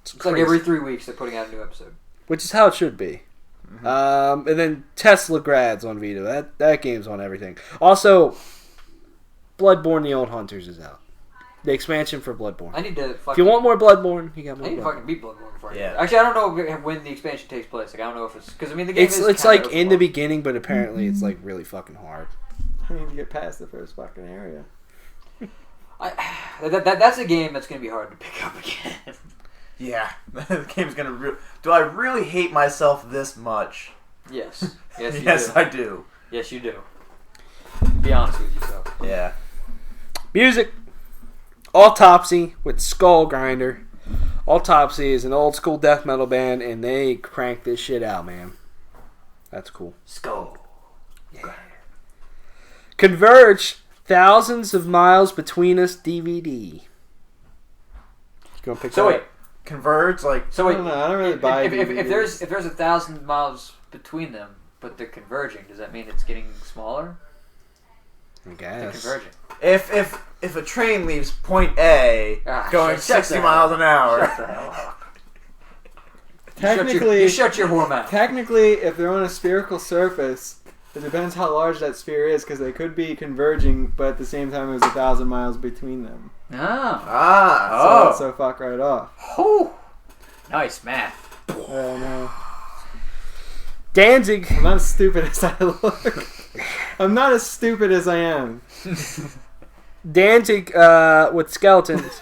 It's like every 3 weeks they're putting out a new episode. Which is how it should be. Mm-hmm. And then Tesla Grads on Vita. That game's on everything. Also, Bloodborne: The Old Hunters is out. The expansion for Bloodborne. I need to. If you want more Bloodborne, you got more. I need to fucking beat Bloodborne before. Yeah. Actually, I don't know when the expansion takes place. Like, I don't know if it's because I mean the game it's like in the beginning, but apparently it's like really fucking hard. I need to get past the first fucking area. That's a game that's gonna be hard to pick up again. Yeah, the game's gonna. Do I really hate myself this much? Yes. Yes, you yes, do. I do. Yes, you do. Be honest with yourself. Yeah. Music. Autopsy with Skull Grinder. Autopsy is an old school death metal band, and they crank this shit out, man. That's cool. Skull. Yeah. Converge. Thousands of Miles Between Us DVD. You gonna pick that up? Converge, like so wait. I don't really buy if there's 1,000 miles between them, but they're converging, does that mean it's getting smaller? I guess. They're converging. If a train leaves point A going 60 miles an hour. Shut the hell up. Technically, you shut your whore mouth. Technically, if they're on a spherical surface, it depends how large that sphere is, because they could be converging, but at the same time, there's 1,000 miles between them. So fuck right off. Oh, nice math. No. Danzig. I'm not as stupid as I look. I'm not as stupid as I am. Danzig with Skeletons.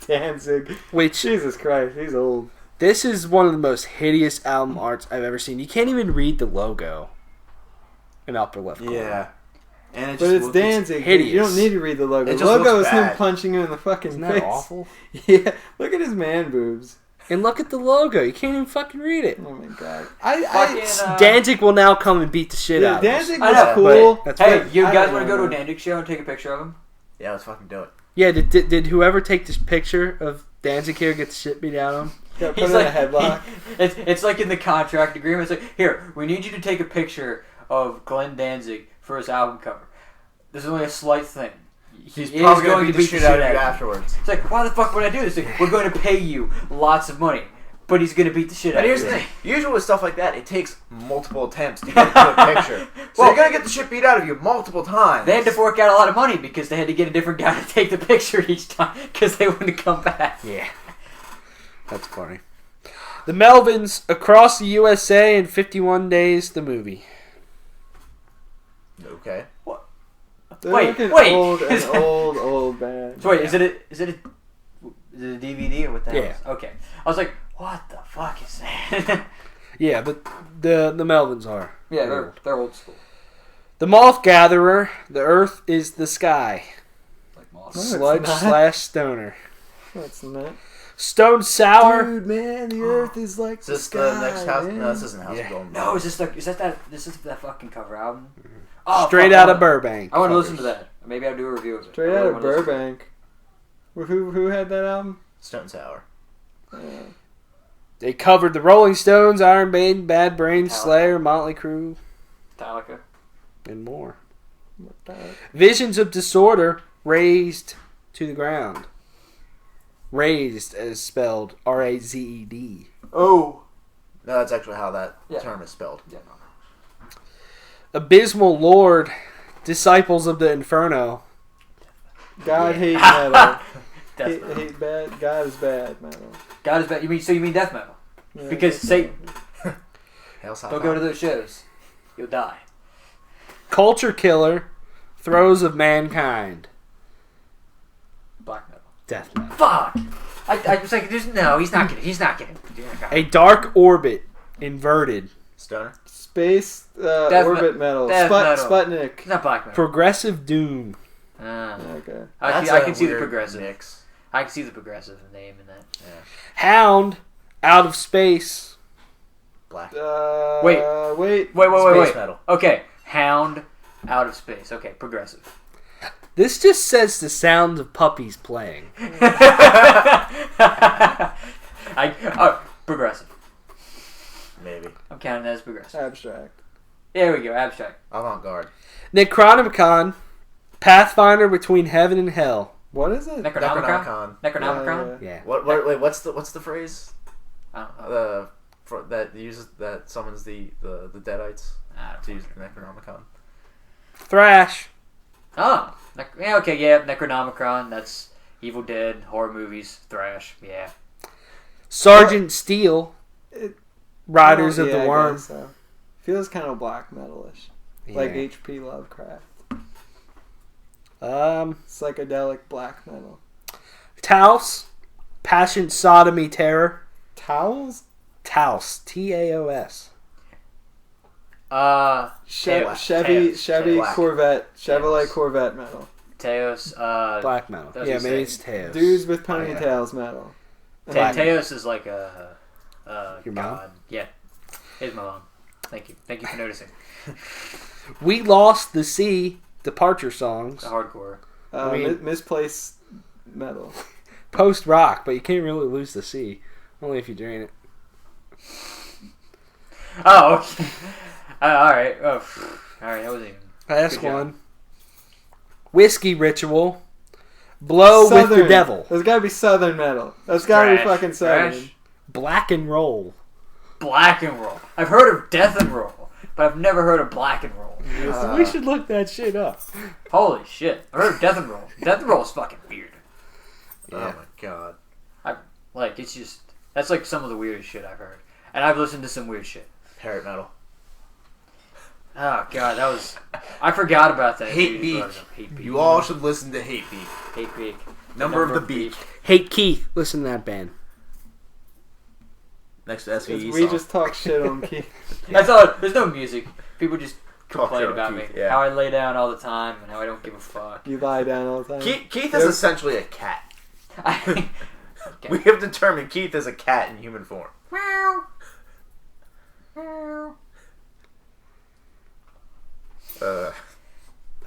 Danzig. Which, Jesus Christ, he's old. This is one of the most hideous album arts I've ever seen. You can't even read the logo in upper left corner. Yeah. And but it's Danzig. Hideous. You don't need to read the logo. The logo is him punching you in the fucking face. Isn't that awful? Yeah. Look at his man boobs. And look at the logo. You can't even fucking read it. Oh my god. Danzig will now come and beat the shit out of us. Danzig was cool. Hey, you guys want to go to a Danzig show and take a picture of him? Yeah, let's fucking do it. Yeah, did whoever take this picture of Danzig here get the shit beat out of him? Put him in a headlock. It's like in the contract agreement. It's like, here, we need you to take a picture of Glenn Danzig for his album cover. This is only a slight thing. He's probably going to beat the shit out of you afterwards. It's like, why the fuck would I do this? Like, we're going to pay you lots of money, but he's going to beat the shit out of you. And here's the thing. Usually with stuff like that, it takes multiple attempts to get to a picture. So you're going to get the shit beat out of you multiple times. They had to fork out a lot of money because they had to get a different guy to take the picture each time because they wouldn't come back. Yeah. That's funny. The Melvins, Across the USA in 51 Days, the movie. Okay. What? Wait. An old band. So wait, is it a DVD or what the hell? Yeah. Okay. I was like, what the fuck is that? Yeah, but the Melvins are. Yeah, they're old school. The Moth Gatherer, The Earth is the Sky. Like moth. Sludge / Stoner. That's not. Stone Sour. Dude, man, the Earth is like is the this sky. The next house? Man. No, this isn't House of Golden. No, is that fucking cover album? Mm-hmm. Oh, Straight out of Burbank. I want to listen to that. Maybe I'll do a review of it. Straight out of Burbank. Who had that album? Stone Sour. They covered the Rolling Stones, Iron Maiden, Bad Brains, Metallica. Slayer, Motley Crue, Metallica, and more. Visions of Disorder, Razed to the Ground. Raised as spelled R-A-Z-E-D. Oh. No, that's actually how that term is spelled. Yeah, no. Abysmal Lord, Disciples of the Inferno. God hate metal. hate bad. God is bad metal. God is bad. You mean death metal? Yeah, because Satan. Don't go to those shows. You'll die. Culture killer. Throes of mankind. Black metal. Death metal. Fuck. I was like, no, he's not getting. A dark orbit. Inverted. Stoner. Space orbit metal. Sputnik. It's not black metal. Progressive doom. Okay. I can see the progressive mix. I can see the progressive name in that. Yeah. Hound. Out of space. Black. Wait. Space metal. Okay. Hound. Out of space. Okay. Progressive. This just says the sound of puppies playing. Progressive. Maybe. I'm counting that as progressive. Abstract. There we go. Abstract. Avant-garde. Necronomicon. Pathfinder between heaven and hell. What is it? Necronomicon. Yeah. Wait. What's the phrase? I don't know. That summons the Deadites to use the Necronomicon. Thrash. Oh. Necronomicon. That's Evil Dead, horror movies, thrash. Yeah. Sergeant Steel. Riders of the Worm. So. Feels kind of black metalish, like H.P. Lovecraft. Psychedelic black metal. Taos. Passion Sodomy Terror. Taos. Taos. Taos. Chevy Corvette. Chevrolet Corvette metal. Taos. Black metal. Yeah, maybe it's Taos. Dudes with ponytails metal. Taos is like a your god. mom? Yeah. It's my mom. Thank you for noticing. We Lost the Sea. Departure songs. The hardcore. Misplaced metal. Post rock, but you can't really lose the sea. Only if you drain it. Oh, okay. Alright. Oh, alright, that wasn't even. Last one. Whiskey Ritual. Blow Southern. With the Devil. There's gotta be Southern metal. That's gotta be fucking Southern. Trash. Black and Roll. Black and Roll. I've heard of Death and Roll, but I've never heard of Black and Roll. We should look that shit up. Holy shit. I've heard of Death and Roll. Death and Roll is fucking weird. Yeah. Oh my god. It's just... That's like some of the weirdest shit I've heard. And I've listened to some weird shit. Parrot metal. Oh god, that was... I forgot about that. Hate Beak. You all should listen to Hate Beak. Hate Beak. Number of the Beak. Hate Keith. Listen to that band. Next to SVE We just talk shit on Keith. That's all. There's no music. People just complain about me. Yeah. How I lay down all the time and how I don't give a fuck. You lie down all the time. Keith is essentially a cat. Okay. We have determined Keith is a cat in human form. Meow.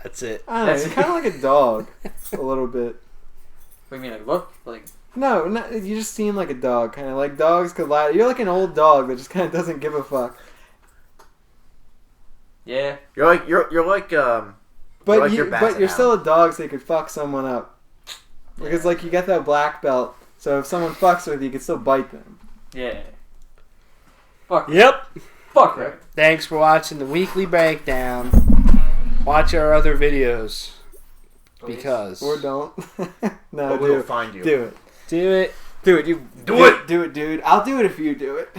That's it. I don't know, you're kind of like a dog. A little bit. What do you mean, like, look? Like... No, you just seem like a dog. Kind of like dogs could lie. You're like an old dog that just kind of doesn't give a fuck. Yeah. You're like But you're still a dog, so you could fuck someone up. Because like you got that black belt, so if someone fucks with you, you can still bite them. Yeah. Fuck. Yep. Fuck right. Thanks for watching the weekly breakdown. Watch our other videos. Because. Or don't. No, we'll find you. Do it. Do it. Do it. Do it, dude. I'll do it if you do it.